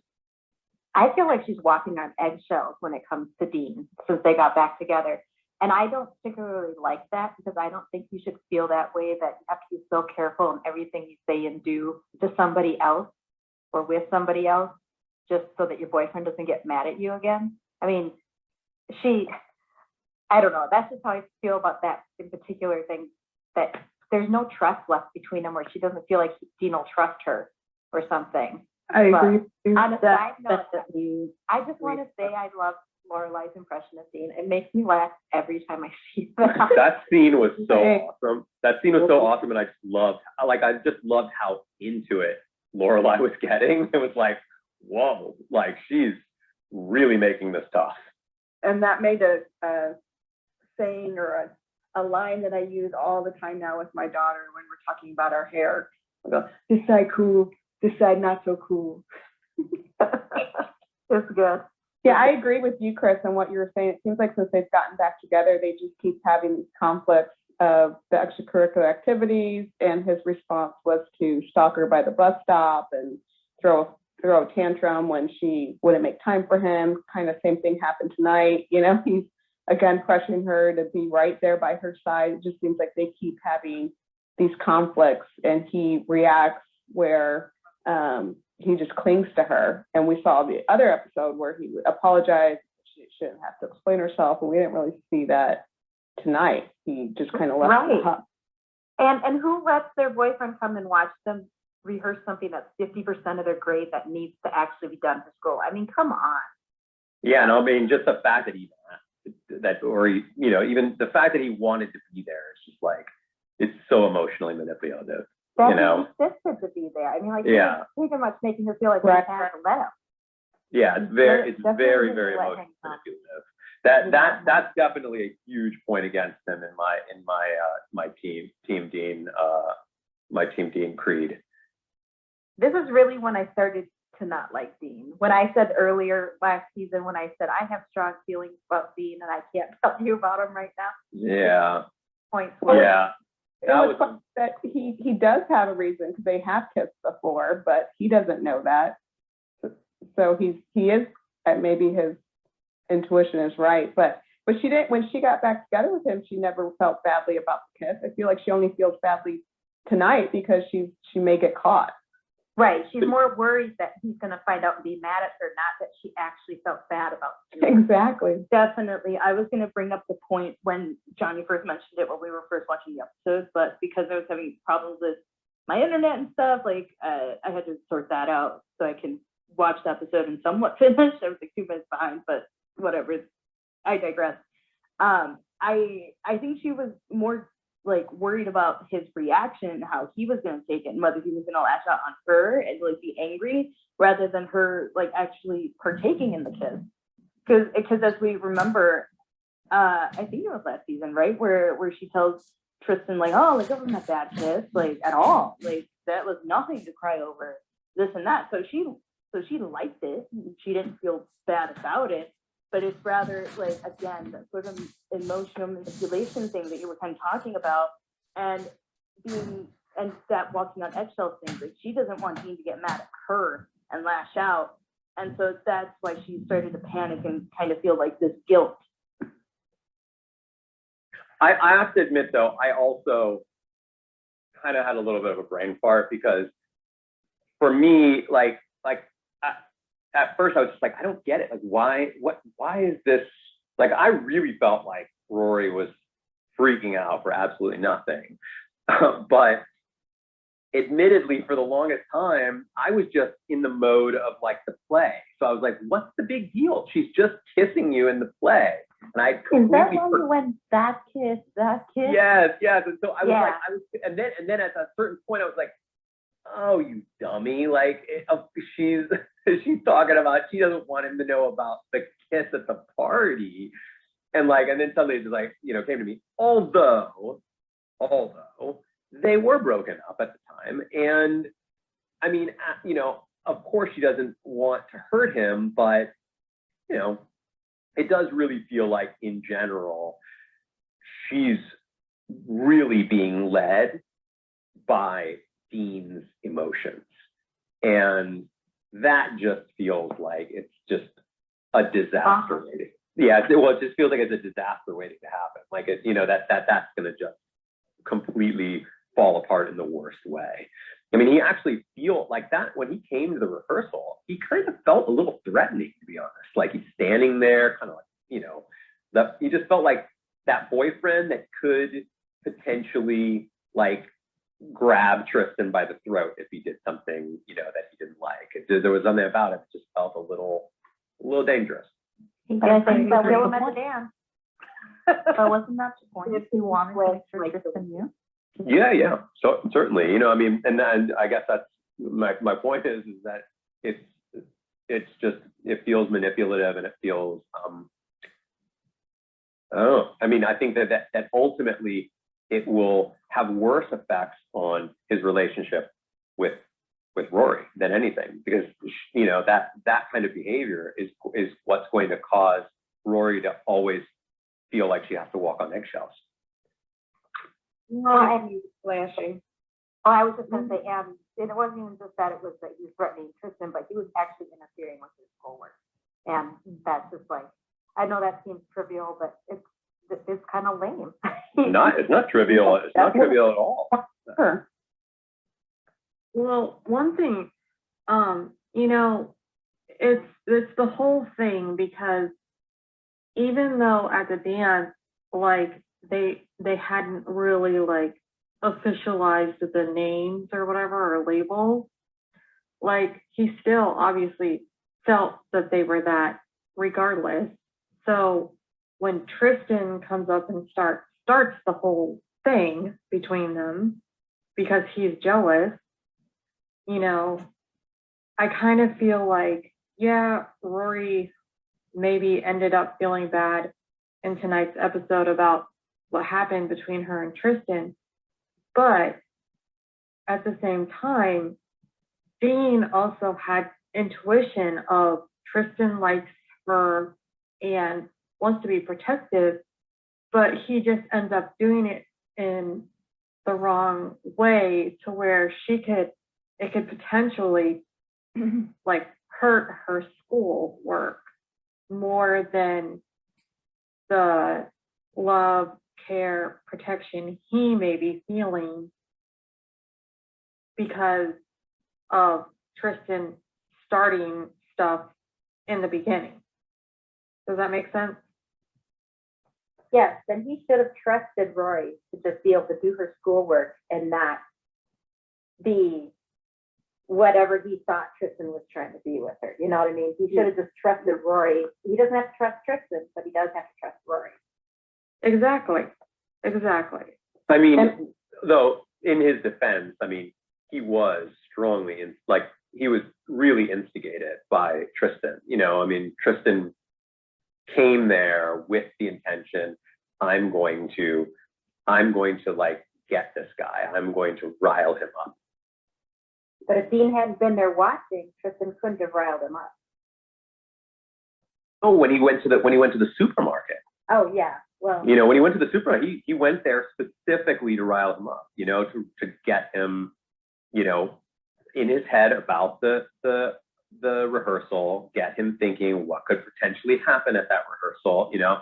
I feel like she's walking on eggshells when it comes to Dean since they got back together. And I don't particularly like that because I don't think you should feel that way, that you have to be so careful in everything you say and do to somebody else or with somebody else just so that your boyfriend doesn't get mad at you again. I mean, I don't know. That's just how I feel about that in particular thing, that there's no trust left between them, where she doesn't feel like Dean will trust her or something. I agree. On a side note, Definitely. I just want to say I love Lorelai's impression of Dean. It makes me laugh every time I see that. That scene was so awesome. That scene was so awesome, and I just loved how into it Lorelai was getting. It was like, whoa, like she's really making this tough. And that made a saying or a line that I use all the time now with my daughter when we're talking about our hair. I go, this side cool, this side not so cool. It's good. Yeah, I agree with you, Chris, on what you were saying. It seems like since they've gotten back together, they just keep having these conflicts of the extracurricular activities, and his response was to stalk her by the bus stop and throw a tantrum when she wouldn't make time for him. Kind of same thing happened tonight. You know, he's again pressuring her to be right there by her side. It just seems like they keep having these conflicts, and he reacts where he just clings to her. And we saw the other episode where he would apologize. She shouldn't have to explain herself, and we didn't really see that tonight. He just kind of left Right. her. And who lets their boyfriend come and watch them rehearse something that's 50% of their grade that needs to actually be done for school? I mean, come on. Yeah, and I mean, just the fact that even the fact that he wanted to be there is just like, it's so emotionally manipulative. That You know? he insisted to be there. I mean, like, Yeah. pretty much making her feel like Right. he has to let him. Yeah, it's very, Definitely very let emotionally him know. manipulative. That's definitely a huge point against him in my team Dean, my team Dean creed. This is really when I started to not like Dean. When I said earlier last season, when I said I have strong feelings about Dean and I can't tell you about him right now. Yeah, Point. yeah. It was fun that he does have a reason, because they have kissed before, but he doesn't know that. So he is, maybe his intuition is right, but she didn't, when she got back together with him, she never felt badly about the kiss. I feel like she only feels badly tonight because she may get caught. Right. She's more worried that he's going to find out and be mad at her, not that she actually felt bad about it. Exactly. Definitely. I was going to bring up the point when Johnny first mentioned it when we were first watching the episodes, but because I was having problems with my internet and stuff, like I had to sort that out so I can watch the episode and somewhat finish. I was like 2 minutes behind, but whatever. I digress. I think she was more like worried about his reaction, how he was going to take it, and whether he was going to lash out on her and like be angry rather than her like actually partaking in the kiss. Because as we remember, I think it was last season, right, where she tells Tristan like, oh, like that wasn't a bad kiss, like at all, like that was nothing to cry over, this and that. So she liked it. She didn't feel bad about it. But it's rather like, again, that sort of emotional manipulation thing that you were kind of talking about, and that walking on eggshells thing. Like she doesn't want Dean to get mad at her and lash out, and so that's why she started to panic and kind of feel like this guilt. I have to admit though, I also kind of had a little bit of a brain fart, because for me, like at first I was just like, I don't get it. Like, why is this? Like, I really felt like Rory was freaking out for absolutely nothing. But admittedly, for the longest time, I was just in the mode of like the play. So I was like, what's the big deal? She's just kissing you in the play. And I completely when that kiss? Yes. And so I was and then at a certain point I was like, oh, you dummy. Like she's talking about, she doesn't want him to know about the kiss at the party. And then suddenly it just like, came to me, although they were broken up at the time. And I mean, of course she doesn't want to hurt him, but you know, it does really feel like in general, she's really being led by Dean's emotions. And that just feels like it's just a disaster waiting. Yeah, well, it just feels like it's a disaster waiting to happen. Like it, you know, that's gonna just completely fall apart in the worst way. I mean, he actually feel like that when he came to the rehearsal, he kind of felt a little threatening, to be honest. Like he's standing there, kind of like, you know, that he just felt like that boyfriend that could potentially like grab Tristan by the throat if he did something, you know, that he didn't like. There was something about it that just felt a little dangerous. And I think that Kill was him the at the point. dance. But wasn't that the point? If he wanted to make sure Tristan knew? Yeah. So certainly, you know, I mean, and I guess that's my point is that it's just, it feels manipulative and it feels, I don't know. I mean, I think that ultimately it will have worse effects on his relationship with Rory than anything, because, you know, that kind of behavior is what's going to cause Rory to always feel like she has to walk on eggshells. No, Flashing. Oh, I was just gonna say, and it wasn't even just that it was that he was threatening Tristan, but he was actually interfering with his schoolwork. And that's just like, I know that seems trivial, but it's kind of lame. It's not trivial. It's not trivial at all. Sure. Well, one thing, you know, it's the whole thing, because even though at the dance, like they hadn't really like officialized the names or whatever, or labels, like he still obviously felt that they were that regardless. So when Tristan comes up and starts the whole thing between them because he's jealous, you know, I kind of feel like, yeah, Rory maybe ended up feeling bad in tonight's episode about what happened between her and Tristan. But at the same time, Dean also had intuition of Tristan likes her and wants to be protective, but he just ends up doing it in the wrong way to where it could potentially like hurt her school work more than the love, care, protection he may be feeling because of Tristan starting stuff in the beginning. Does that make sense? Yes, then he should have trusted Rory to just be able to do her schoolwork and not be whatever he thought Tristan was trying to be with her. You know what I mean? He should have just trusted Rory. He doesn't have to trust Tristan, but he does have to trust Rory. Exactly. I mean, though, in his defense, I mean, he was strongly he was really instigated by Tristan. You know, I mean, Tristan came there with the intention, I'm going to like get this guy. I'm going to rile him up. But if Dean hadn't been there watching, Tristan couldn't have riled him up. Oh, when he went to the supermarket. Oh yeah, well. You know, when he went to the supermarket, he went there specifically to rile him up. You know, to get him, you know, in his head about the rehearsal, get him thinking what could potentially happen at that rehearsal. You know,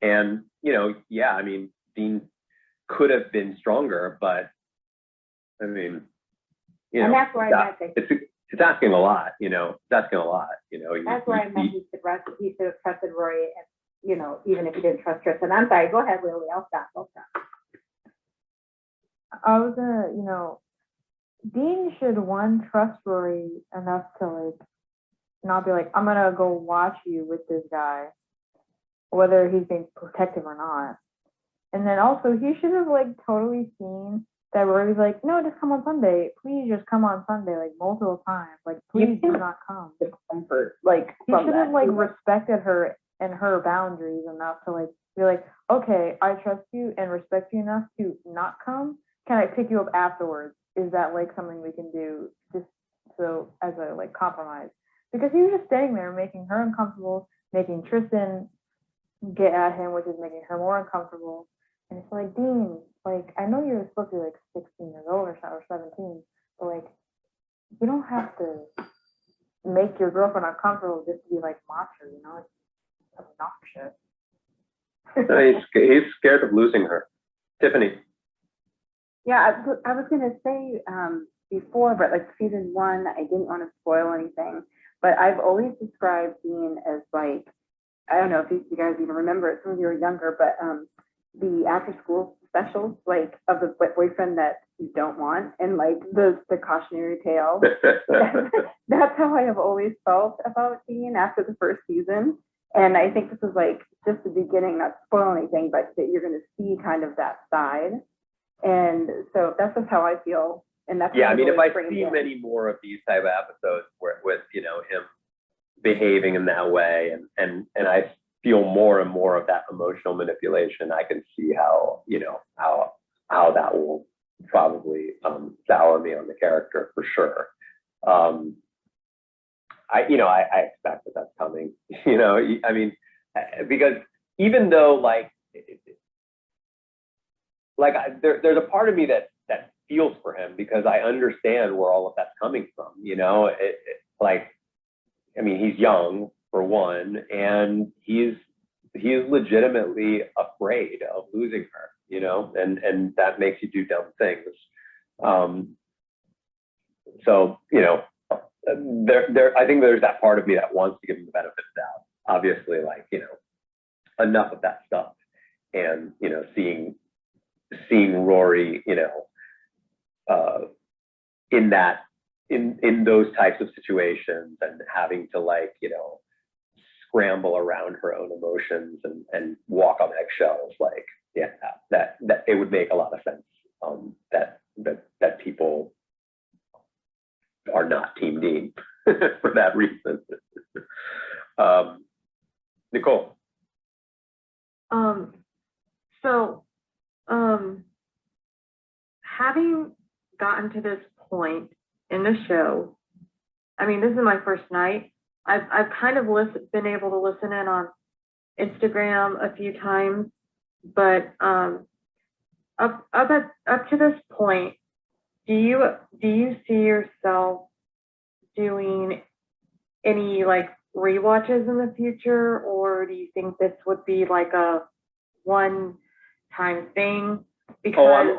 and you know, yeah, I mean, Dean could have been stronger, but I mean, you know, and that's where I meant that. It's asking a lot, you know. It's asking a lot, you know. That's where I meant he should have trusted Rory, and you know, even if he didn't trust Tristan. I'm sorry. Go ahead, Lily. I'll stop. I was gonna, you know, Dean should trust Rory enough to like not be like, I'm gonna go watch you with this guy, whether he's being protective or not. And then also he should have like totally seen that Rory's like, no, just come on Sunday. Please just come on Sunday, like multiple times. Like, please do not come. Comfort, like, He should have like respected her and her boundaries enough to like be like, okay, I trust you and respect you enough to not come. Can I pick you up afterwards? Is that like something we can do just so as a like compromise? Because he was just staying there making her uncomfortable, making Tristan get at him, which is making her more uncomfortable. And it's like, Dean, like, I know you're supposed to be like 16 years old or so, or 17, but like, you don't have to make your girlfriend uncomfortable just to be like macho, you know? It's obnoxious. He's scared of losing her. Tiffany. Yeah, I was gonna say before, but like season one, I didn't want to spoil anything, but I've always described Dean as like, I don't know if you guys even remember it, some of you were younger, but the after school specials, like of the boyfriend that you don't want, and like the cautionary tale. That's how I have always felt about Dean after the first season. And I think this is like just the beginning, not to spoil anything, but that you're going to see kind of that side. And so that's just how I feel. And that's Yeah, I mean, if I bring see him in. many more of these type of episodes where with, you know, him behaving in that way, and I feel more and more of that emotional manipulation, I can see how, you know, how that will probably sour me on the character for sure. I expect that that's coming, you know, I mean, because even though there's a part of me that feels for him because I understand where all of that's coming from, you know, I mean, he's young for one, and he's legitimately afraid of losing her, you know, and that makes you do dumb things. So, you know, I think there's that part of me that wants to give him the benefit of the doubt. Obviously, like, you know, enough of that stuff, and, you know, seeing Rory, you know, in those types of situations, and having to, like, you know, scramble around her own emotions and walk on eggshells, like, yeah, that it would make a lot of sense that people are not Team Dean for that reason. Nicole. Having gotten to this point in the show, I mean, this is my first night. I've kind of been able to listen in on Instagram a few times, but up to this point, do you see yourself doing any like rewatches in the future, or do you think this would be like a one-time thing? Because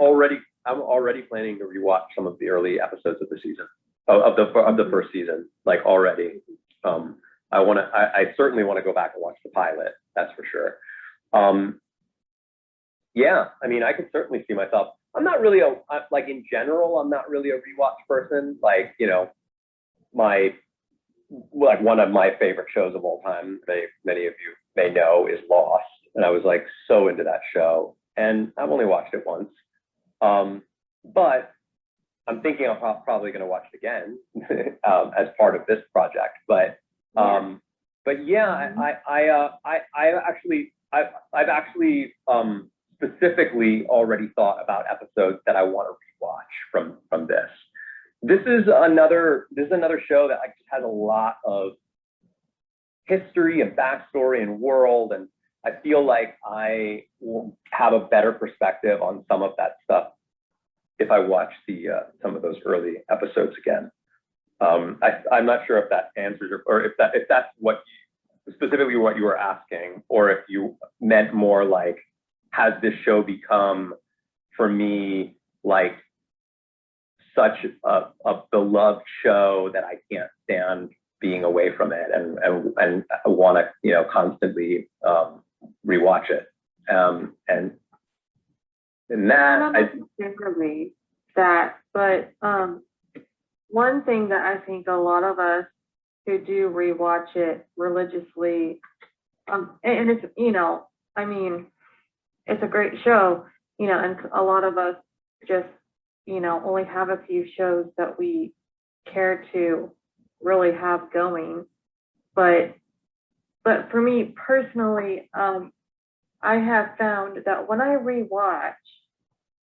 I'm already planning to rewatch some of the early episodes of the season of the first season, like already. I certainly want to go back and watch the pilot. That's for sure. Yeah, I mean, I could certainly see myself. I'm not really like in general, I'm not really a rewatch person. Like, you know, one of my favorite shows of all time, many of you may know, is Lost. And I was like so into that show, and I've only watched it once. But I'm thinking I'm probably going to watch it again as part of this project. But yeah, I've actually specifically already thought about episodes that I want to rewatch from this. This is another show that just has a lot of history and backstory and world, and I feel like I will have a better perspective on some of that stuff if I watch some of those early episodes again. I'm not sure if that answers or if that's specifically what you were asking, or if you meant more like, has this show become for me like such a beloved show that I can't stand being away from it, and I want to, you know, constantly rewatch it. And that one thing that I think a lot of us who do rewatch it religiously, and it's, you know, I mean, it's a great show, you know, and a lot of us just, you know, only have a few shows that we care to really have going. But for me personally, I have found that when I rewatch,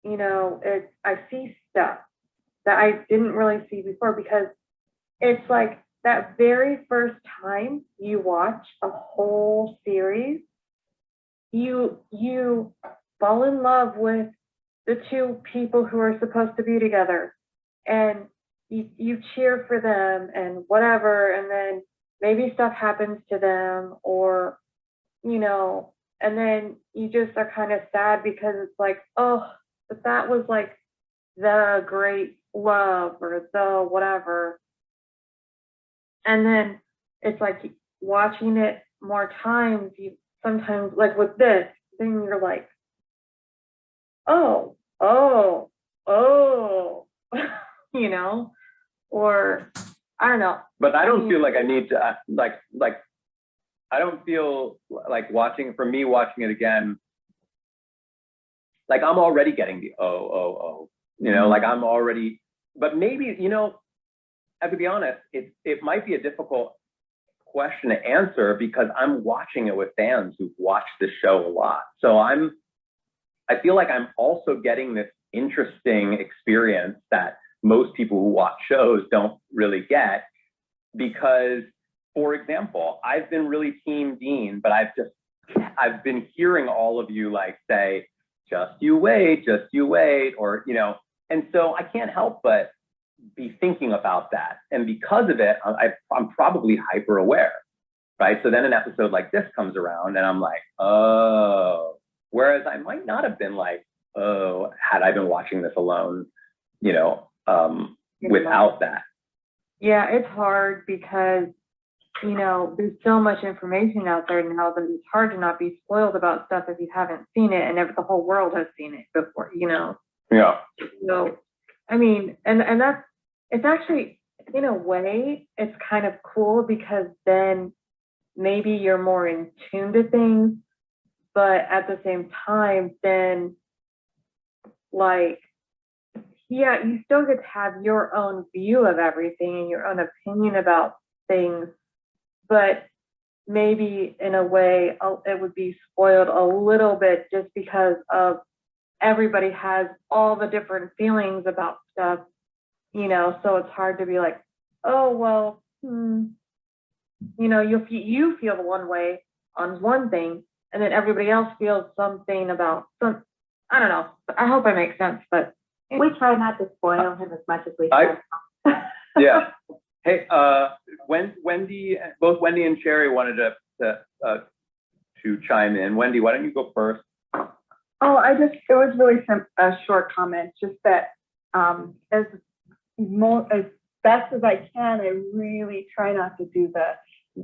you know, I see stuff that I didn't really see before, because it's like that very first time you watch a whole series, you fall in love with the two people who are supposed to be together, and you cheer for them and whatever, and then maybe stuff happens to them, or and then you just are kind of sad because it's like, oh, but that was like the great love or the whatever. And then it's like watching it more times, you sometimes, like with this, then you're like, oh, or I don't know. But I don't feel like I need to, I don't feel like watching it again, like I'm already getting the like I'm already, but maybe, I have to be honest, it might be a difficult question to answer because I'm watching it with fans who've watched this show a lot. So I feel like I'm also getting this interesting experience that most people who watch shows don't really get, because, for example, I've been really team Dean, but I've been hearing all of you like say, just you wait, or, and so I can't help but be thinking about that. And because of it, I'm probably hyper aware, right? So then an episode like this comes around and I'm like, oh, whereas I might not have been like, oh, had I been watching this alone, without that. Yeah, it's hard because, there's so much information out there now that it's hard to not be spoiled about stuff if you haven't seen it, and if the whole world has seen it before, Yeah. So, I mean, and that's, it's actually, in a way, it's kind of cool because then maybe you're more in tune to things, but at the same time, then, like, yeah, you still get to have your own view of everything and your own opinion about things, but maybe in a way it would be spoiled a little bit just because of everybody has all the different feelings about stuff, so it's hard to be like, oh, well, you feel one way on one thing, and then everybody else feels something about some, I don't know. I hope I make sense, but We try not to spoil him as much as we can. Yeah. Hey, both Wendy and Sherry wanted to chime in. Wendy, why don't you go first? Oh, it was really a short comment, just that as best as I can, I really try not to do the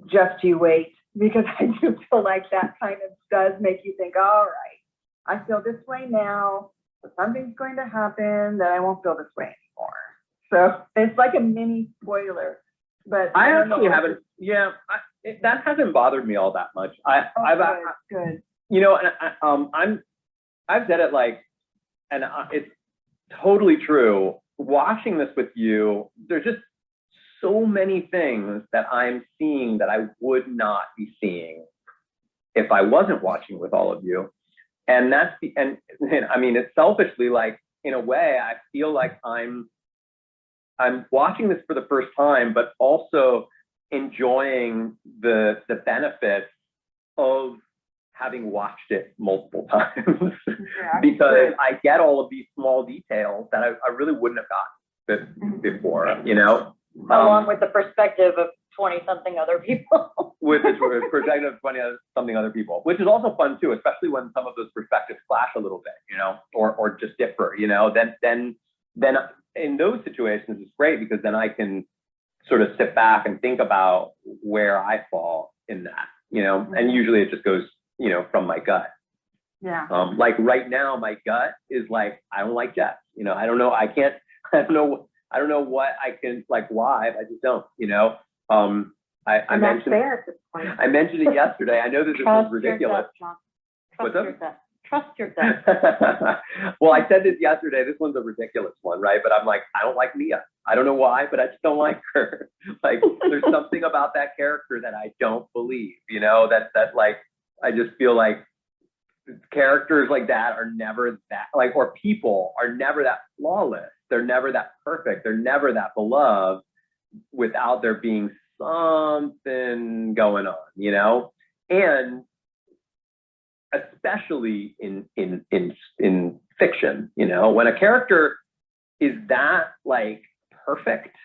just you wait, because I do feel like that kind of does make you think, all right, I feel this way now, but something's going to happen that I won't feel this way anymore. So it's like a mini spoiler, but I actually haven't. Yeah, that hasn't bothered me all that much. Good. I've said it like, and it's totally true. Watching this with you, there's just so many things that I'm seeing that I would not be seeing if I wasn't watching with all of you. And and I mean, it's selfishly, like, in a way, I feel like I'm watching this for the first time, but also enjoying the benefits of having watched it multiple times, because I get all of these small details that I really wouldn't have gotten before, Along with the perspective of 20-something other people. with the perspective of 20-something other people, which is also fun too, especially when some of those perspectives clash a little bit, or just differ, then in those situations, it's great because then I can sort of sit back and think about where I fall in that, and usually it just goes, from my gut. Yeah. Like right now, my gut is like, I don't like Jess, I don't know. I don't know what I can, like, why, I just don't, I mentioned, fair at this point. I mentioned it yesterday. I know that this was ridiculous. Trust your gut. Well, I said this yesterday. This one's a ridiculous one, right? But I'm like, I don't like Mia. I don't know why, but I just don't like her. Like, there's something about that character that I don't believe, that like, I just feel like characters like that are never that, like, or people are never that flawless. They're never that perfect. They're never that beloved without there being something going on, you know? And especially in fiction, you know, when a character is that like perfect,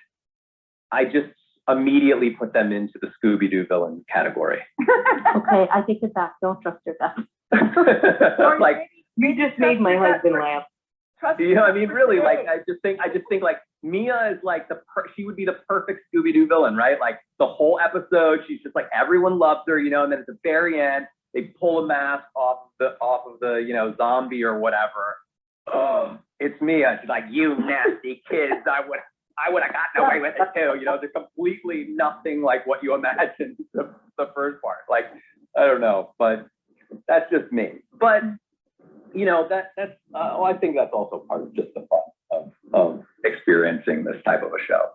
I just immediately put them into the Scooby-Doo villain category. Okay, I take it back. Don't trust your gut. Like, You just made my husband laugh. you know, I mean, really, like, I just think like Mia is like she would be the perfect Scooby-Doo villain, right? Like the whole episode, she's just like, everyone loves her, you know, and then at the very end, they pull a mask off of the, you know, zombie or whatever. Oh, it's Mia. She's like, you nasty kids. I would have gotten away with it too. You know, they're completely nothing like what you imagined the first part. Like, I don't know, but that's just me. But you know, that's well, I think that's also part of just the fun of experiencing this type of a show.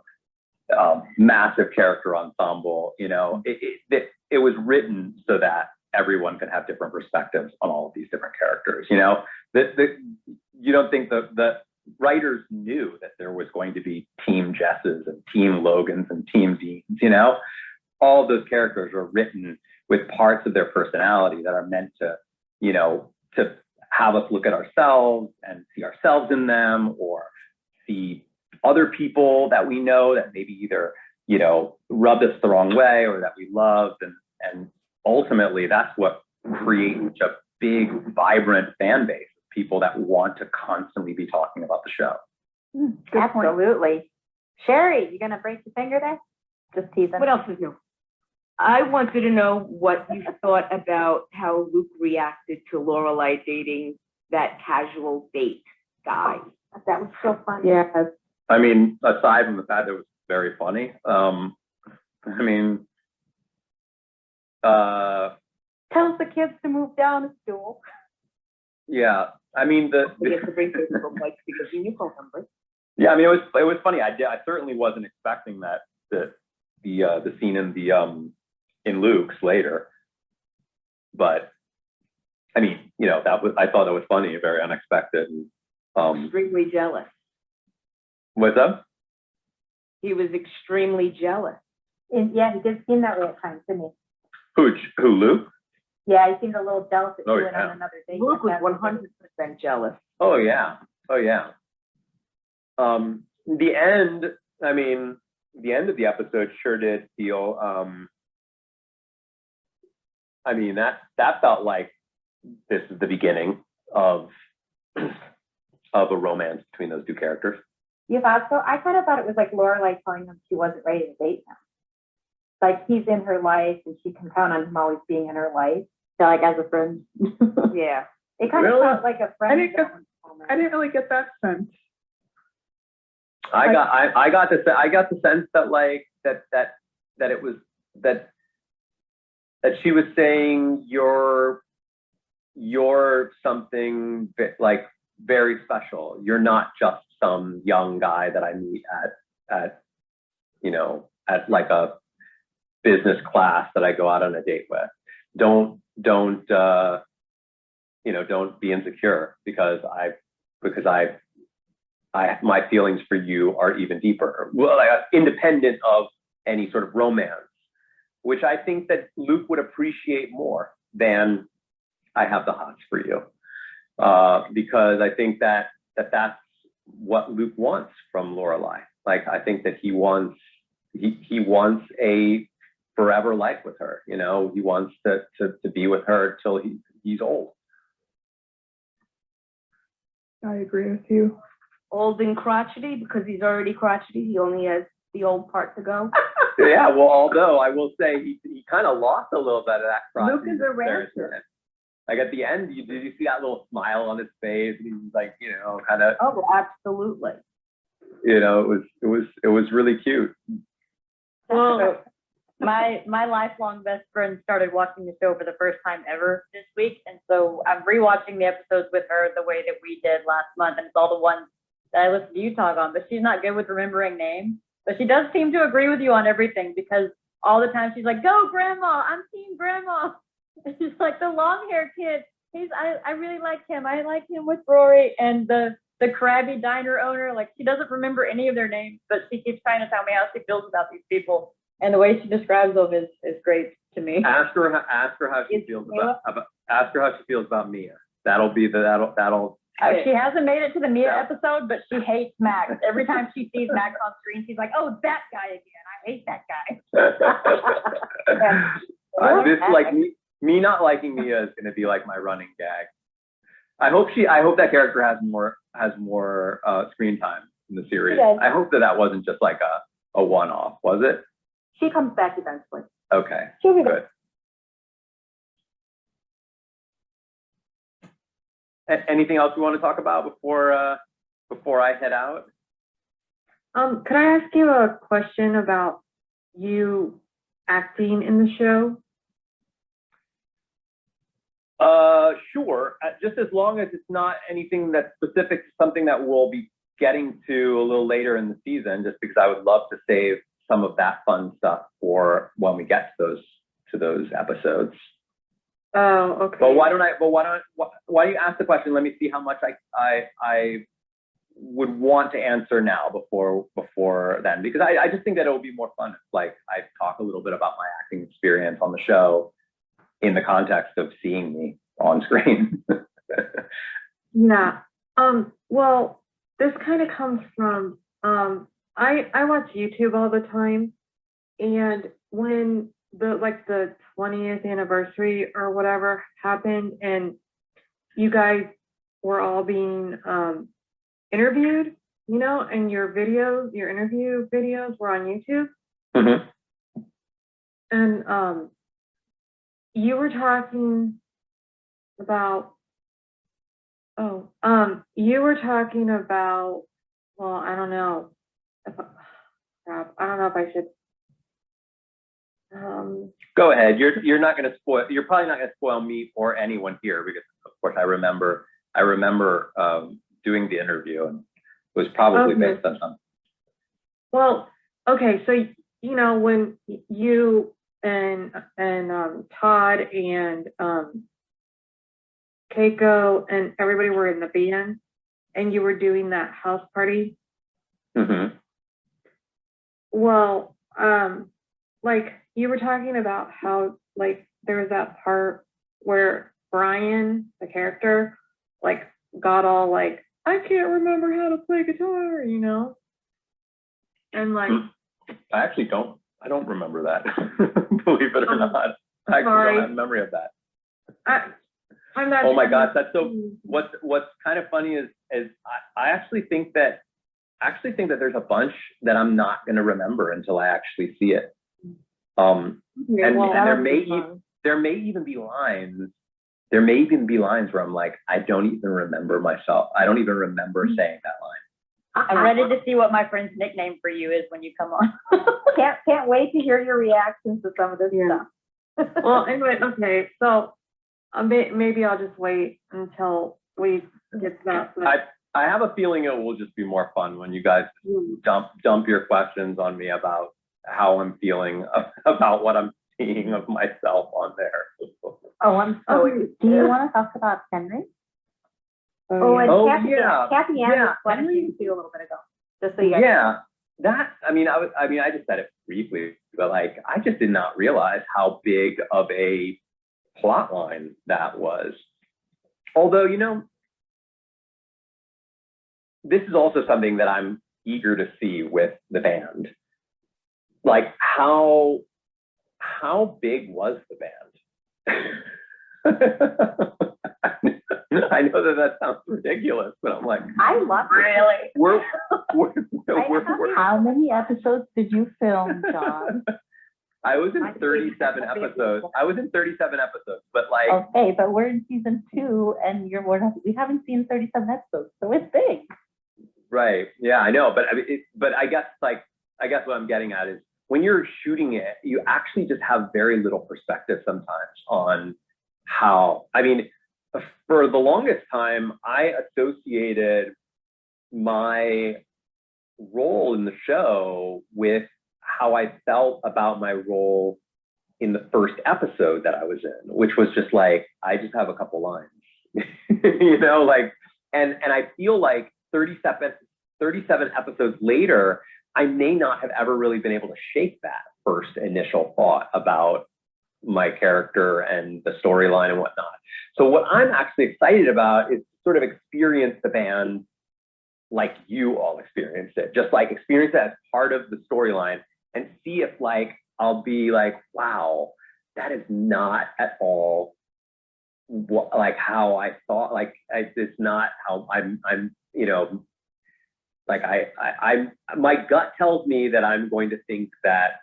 Massive character ensemble. You know, it was written so that everyone could have different perspectives on all of these different characters. You know, you don't think the writers knew that there was going to be Team Jesses and Team Logans and Team Deans, you know? All those characters are written with parts of their personality that are meant to, you know, to have us look at ourselves and see ourselves in them, or see other people that we know that maybe either, you know, rubbed us the wrong way or that we loved. And ultimately, that's what creates such a big, vibrant fan base. People that want to constantly be talking about the show. Absolutely. Sherry, you gonna break your finger there? Just teasing. What else is new? I wanted to know what you thought about how Luke reacted to Lorelai dating that casual date guy. That was so funny. Yes. I mean, aside from the fact that it was very funny, I mean, Tells the kids to move down a stool. yeah, I mean, We have to bring physical bikes because he knew phone numbers. yeah, I mean, it was funny. I certainly wasn't expecting that the scene in Luke's later, but I mean, you know, I thought that was funny, very unexpected. Extremely jealous. What's up? He was extremely jealous. Yeah, he did seem that way at times, didn't Who, Luke? he? Yeah, he seemed a little jealous that Oh, you went yeah. on another date. Luke was Like that. 100% jealous. Oh yeah. The end, I mean, the end of the episode sure did feel, I mean, that felt like this is the beginning of a romance between those two characters. You thought so? I kind of thought it was like Lorelai telling him she wasn't ready to date him. Like he's in her life and she can count on him always being in her life. So like as a friend. Yeah. It kind Really? of felt like a friend. I didn't really get that sense. I got the sense that like that it was that she was saying you're something like very special. You're not just some young guy that I meet at you know, at like a business class that I go out on a date with. Don't you know, don't be insecure because my feelings for you are even deeper. Well, independent of any sort of romance, which I think that Luke would appreciate more than I have the hots for you. Because I think that's what Luke wants from Lorelai. Like, I think that he wants a forever life with her. You know, he wants to be with her till he's old. I agree with you. Old and crotchety because he's already crotchety. He only has the old part to go. Yeah, well, although I will say he kind of lost a little bit of that crotch. Luke is a rancher. Like at the end, did you see that little smile on his face? He was like, you know, kind of. Oh, absolutely. You know, it was really cute. Well, my lifelong best friend started watching the show for the first time ever this week, and so I'm rewatching the episodes with her the way that we did last month, and it's all the ones that I listened to you talk on. But she's not good with remembering names, but she does seem to agree with you on everything because all the time she's like, "Go, Grandma! I'm Team Grandma." And she's like, "The long-haired kid. I really like him. I like him with Rory and the crabby diner owner." Like she doesn't remember any of their names, but she keeps trying to tell me how she feels about these people. And the way she describes them is great to me. Ask her how she feels ask her how she feels about Mia. That'll She hasn't made it to the Mia episode, but she hates Max. Every time she sees Max on screen, she's like, "Oh, that guy again. I hate that guy." this like me not liking Mia is going to be like my running gag. I hope that character has more screen time in the series. I hope that wasn't just like a one-off, was it? She comes back eventually. Okay, She'll be good. Anything else you want to talk about before I head out? Could I ask you a question about you acting in the show? Sure. Just as long as it's not anything that's specific to something that we'll be getting to a little later in the season, just because I would love to save some of that fun stuff for when we get to those episodes. Oh, okay. But why do you ask the question? Let me see how much I would want to answer now before then, because I just think that it will be more fun if, like, I talk a little bit about my acting experience on the show in the context of seeing me on screen. Yeah. Well, this kind of comes from, I watch YouTube all the time, and when the 20th anniversary or whatever happened, and you guys were all being interviewed, and your interview videos were on YouTube. Mm-hmm. And you were talking about, well, I don't know if I should. Go ahead. You're not going to spoil. You're probably not going to spoil me or anyone here, because of course I remember doing the interview, and it was probably based on something. Well, okay, so when you and Todd and Keiko and everybody were in the band, and you were doing that house party. Mm-hmm. Well, you were talking about how, there was that part where Brian, the character, got all I can't remember how to play guitar, and I don't remember that. Believe it or not, I actually don't have memory of that. I'm not. Oh my gosh, that's so. What's kind of funny is I actually think that there's a bunch that I'm not going to remember until I actually see it. And there may even be lines. There may even be lines where I'm like, I don't even remember myself. I don't even remember saying that line. I'm ready to see what my friend's nickname for you is when you come on. Can't wait to hear your reactions to some of this stuff. Well, anyway, okay, so maybe I'll just wait until we get to that. I have a feeling it will just be more fun when you guys dump your questions on me about how I'm feeling about what I'm seeing of myself on there. Oh, I'm so excited. Do you want to talk about Henry? And Kathy Ann was questioning you a little bit ago. Just so you guys know. I just said it briefly, but I just did not realize how big of a plot line that was. Although, this is also something that I'm eager to see with the band. How big was the band? I know that sounds ridiculous, but I'm like, I love it. Really? How many episodes did you film, John? I was in 37 episodes. But okay, but we're in season 2, and we haven't seen 37 episodes, so it's big. Right. Yeah, I know. But I guess what I'm getting at is, when you're shooting it, you actually just have very little perspective sometimes on how. For the longest time, I associated my role in the show with how I felt about my role in the first episode that I was in, which was just I just have a couple lines, and I feel like 37 episodes later, I may not have ever really been able to shake that. first initial thought about my character and the storyline and whatnot. So what I'm actually excited about is sort of experience the band like you all experienced it, just like experience it as part of the storyline and see if like, I'll be like, wow, that is not at all what, like how I thought, like it's not how I'm, you know, like I my gut tells me that I'm going to think that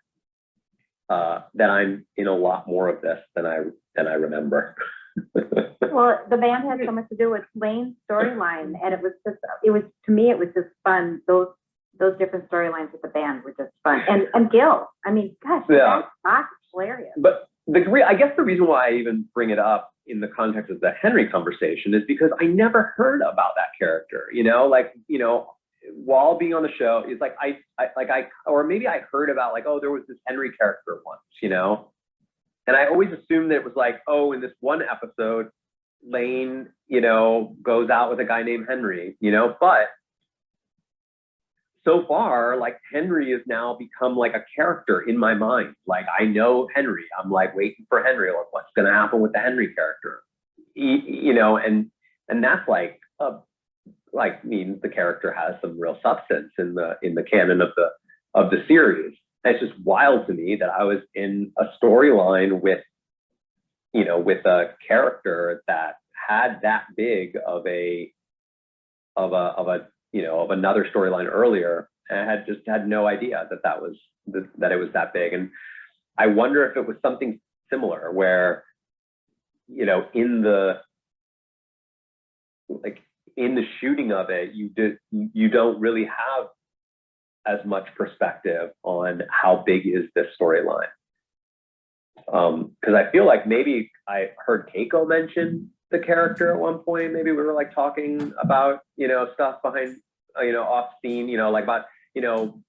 that I'm in a lot more of this than I remember. Well, the band had so much to do with Lane's storyline, and it was to me, it was just fun. Those different storylines with the band were just fun. And Gil, I mean, gosh, Yeah. that's hilarious. But I guess the reason why I even bring it up in the context of the Henry conversation is because I never heard about that character, you know, like, you know, while being on the show, it's like or maybe I heard about like, oh, there was this Henry character once, you know, and I always assumed that it was like, oh, in this one episode, Lane, you know, goes out with a guy named Henry, you know, but so far, like Henry has now become like a character in my mind. Like I know Henry, I'm like waiting for Henry, like what's going to happen with the Henry character, you know, and that's like means the character has some real substance in the canon of the series. And it's just wild to me that I was in a storyline with, you know, with a character that had that big of another storyline earlier, and I had no idea that it was that big. And I wonder if it was something similar where, you know, in the shooting of it, you don't really have as much perspective on how big is this storyline. Because I feel like maybe I heard Keiko mention the character at one point. Maybe we were like talking about, you know, stuff behind, you know, off scene, you know, like about, you know,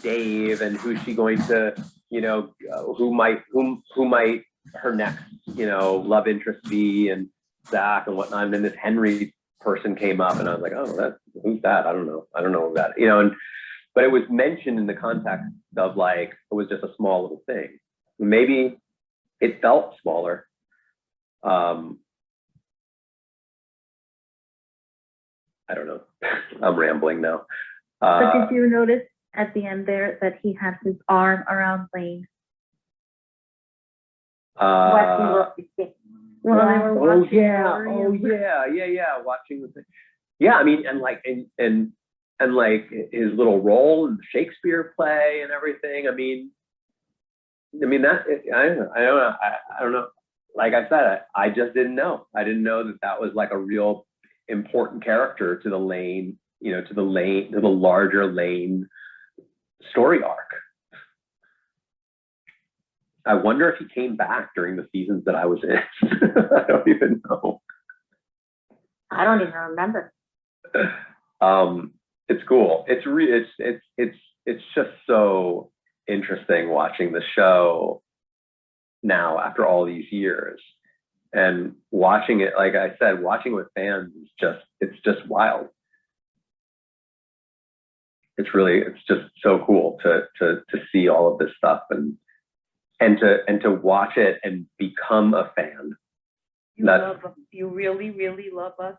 Dave and who's she going to, you know, who might her next, you know, love interest be, and Zach and whatnot. And then this Henry person came up, and I was like, oh, who's that? I don't know who that, you know. But it was mentioned in the context of like it was just a small little thing. Maybe it felt smaller. I don't know. I'm rambling now. But did you notice at the end there that he had his arm around Lane? Oh yeah. Watching the thing. Yeah, I mean, and like and like his little role in the Shakespeare play and everything. I mean that I don't know. Like I said, I just didn't know. I didn't know that was like a real important character to the Lane, you know, to the larger Lane story arc. I wonder if he came back during the seasons that I was in. I don't even know. I don't even remember. It's cool. It's just so interesting watching the show now after all these years, and watching it, like I said, watching with fans is just wild. It's just so cool to see all of this stuff and to watch it and become a fan. You really, really love us.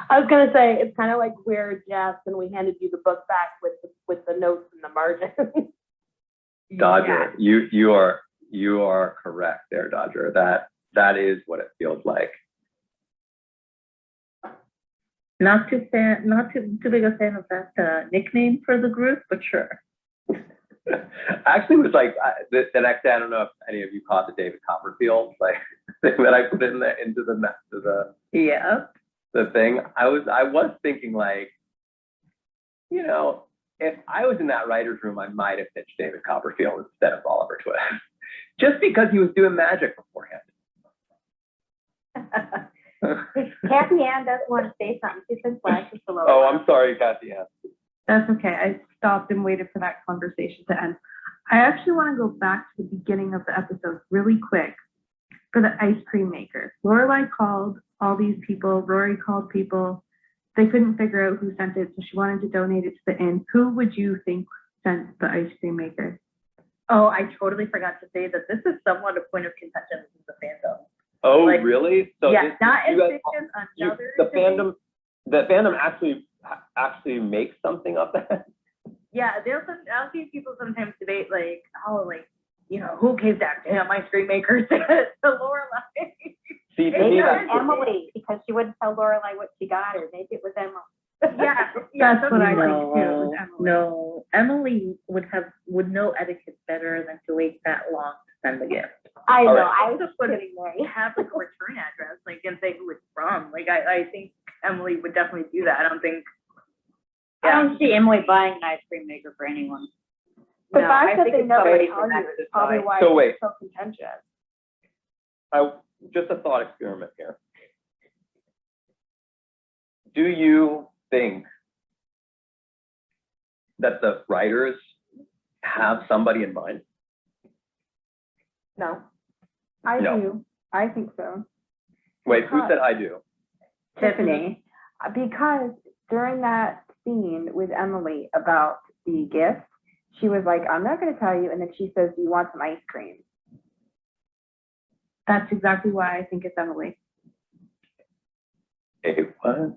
I was gonna say, it's kind of like where Jess, and we handed you the book back with the notes and the margin. Dodger, you are correct there, Dodger. That is what it feels like. Not too big a fan of that nickname for the group, but sure. Actually, it was like the next day. I don't know if any of you caught the David Copperfield like thing that I put into the Yeah. The thing. I was thinking like, you know, if I was in that writer's room, I might have pitched David Copperfield instead of Oliver Twist, just because he was doing magic beforehand. Kathy Ann doesn't want to say something. She's been flagged just a little. Oh, I'm sorry, Kathy Ann. That's okay. I stopped and waited for that conversation to end. I actually want to go back to the beginning of the episode really quick for the ice cream maker. Lorelai called all these people. Rory called people. They couldn't figure out who sent it, so she wanted to donate it to the inn. Who would you think sent the ice cream maker. Oh, I totally forgot to say that this is somewhat a point of contention in the fandom. Oh, Like, really? So Yeah, this- not as you guys- big as you- another. the debate. fandom actually makes something of that. Yeah, I'll see people sometimes debate like, oh, like, you know, who gave that damn ice cream maker to Lorelai? See, to Maybe me, it that's was Emily, because she wouldn't tell Lorelai what she got, or maybe it was Emily. Yeah, That's what I think too, no, was Emily. no, Emily would know etiquette better than to wait that long to send the gift. I All know, right. I was Just just would kidding, Mary. have like a return address, like, and say who it's from. Like, I think Emily would definitely do that. I don't think. I don't see Emily buying an ice cream maker for anyone. The No, fact I that think they it's never somebody tell from you Exodus is probably side. why So it's wait. so contentious. just a thought experiment here. Do you think that the writers have somebody in mind? No. I No. do. I think so. Wait, who said I do? Tiffany. Because during that scene with Emily about the gift, she was like, I'm not going to tell you. And then she says, do you want some ice cream? That's exactly why I think it's Emily. Hey, what?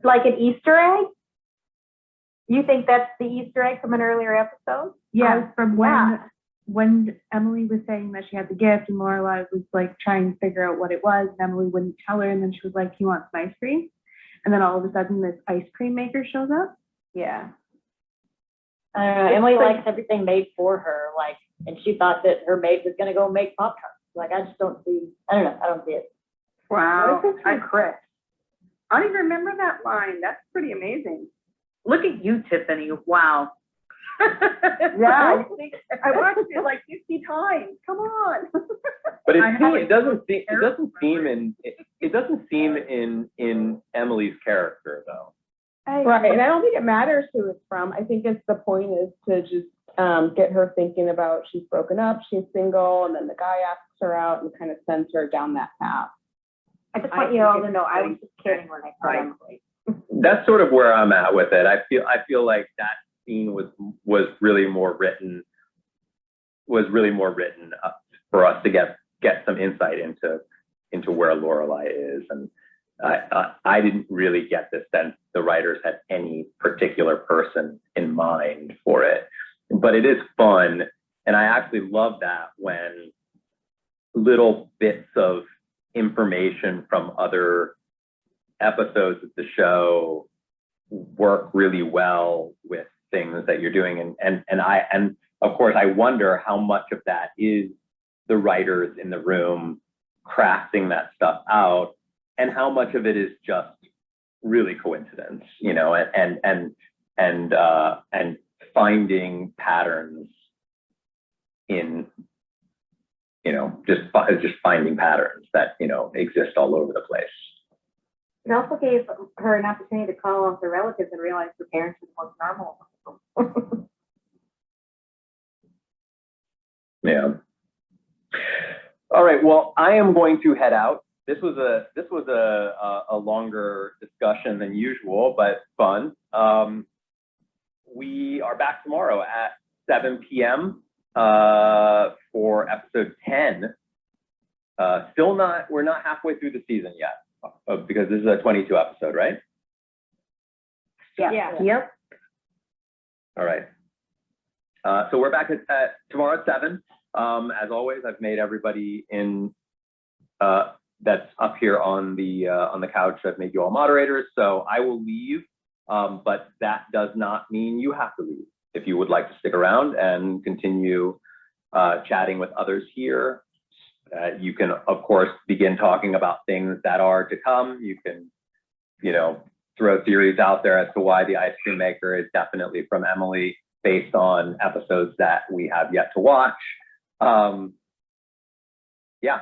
Like an Easter egg? You think that's the Easter egg from an earlier episode? Yeah, from yeah. when Emily was saying that she had the gift and Lorelai was like trying to figure out what it was, and Emily wouldn't tell her, and then she was like, "You want some ice cream?" And then all of a sudden, this ice cream maker shows up. Yeah. I don't know, Emily likes everything made for her, like, and she thought that her maid was gonna go make Pop-Tarts. Like, I just don't see, I don't know, I don't see it. Wow. What is this from Chris? I don't even remember that line. That's pretty amazing. Look at you, Tiffany, wow. Yeah, I watched it like 50 times. Come on. But I have it doesn't seem it doesn't seem in Emily's character though. Right, and I don't think it matters who it's from. I think it's the point is to just get her thinking about she's broken up, she's single, and then the guy asks her out and kind of sends her down that path. I just want you all to know, I was just kidding when I said Emily. That's sort of where I'm at with it. I feel like that scene was really more written for us to get some insight into where Lorelai is, and I didn't really get the sense the writers had any particular person in mind for it. But it is fun, and I actually love that when little bits of information from other episodes of the show work really well with things that you're doing, and of course I wonder how much of that is the writers in the room crafting that stuff out, and how much of it is just really coincidence, you know, and finding patterns in, you know, just finding patterns that, you know, exist all over the place. It also gave her an opportunity to call off her relatives and realize her parents were the most normal. Yeah. All right. Well, I am going to head out. This was a longer discussion than usual, but fun. We are back tomorrow at 7 p.m. For episode 10. We're not halfway through the season yet, because this is a 22 episode, right? Yeah. Yep. All right. So we're back at tomorrow at 7. As always, I've made everybody in that's up here on the couch. I've made you all moderators, so I will leave. But that does not mean you have to leave. If you would like to stick around and continue chatting with others here, you can, of course, begin talking about things that are to come. You can, you know, throw theories out there as to why the ice cream maker is definitely from Emily, based on episodes that we have yet to watch. Yeah,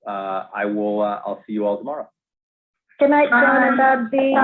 I'll see you all tomorrow. Good night, John and Betsy.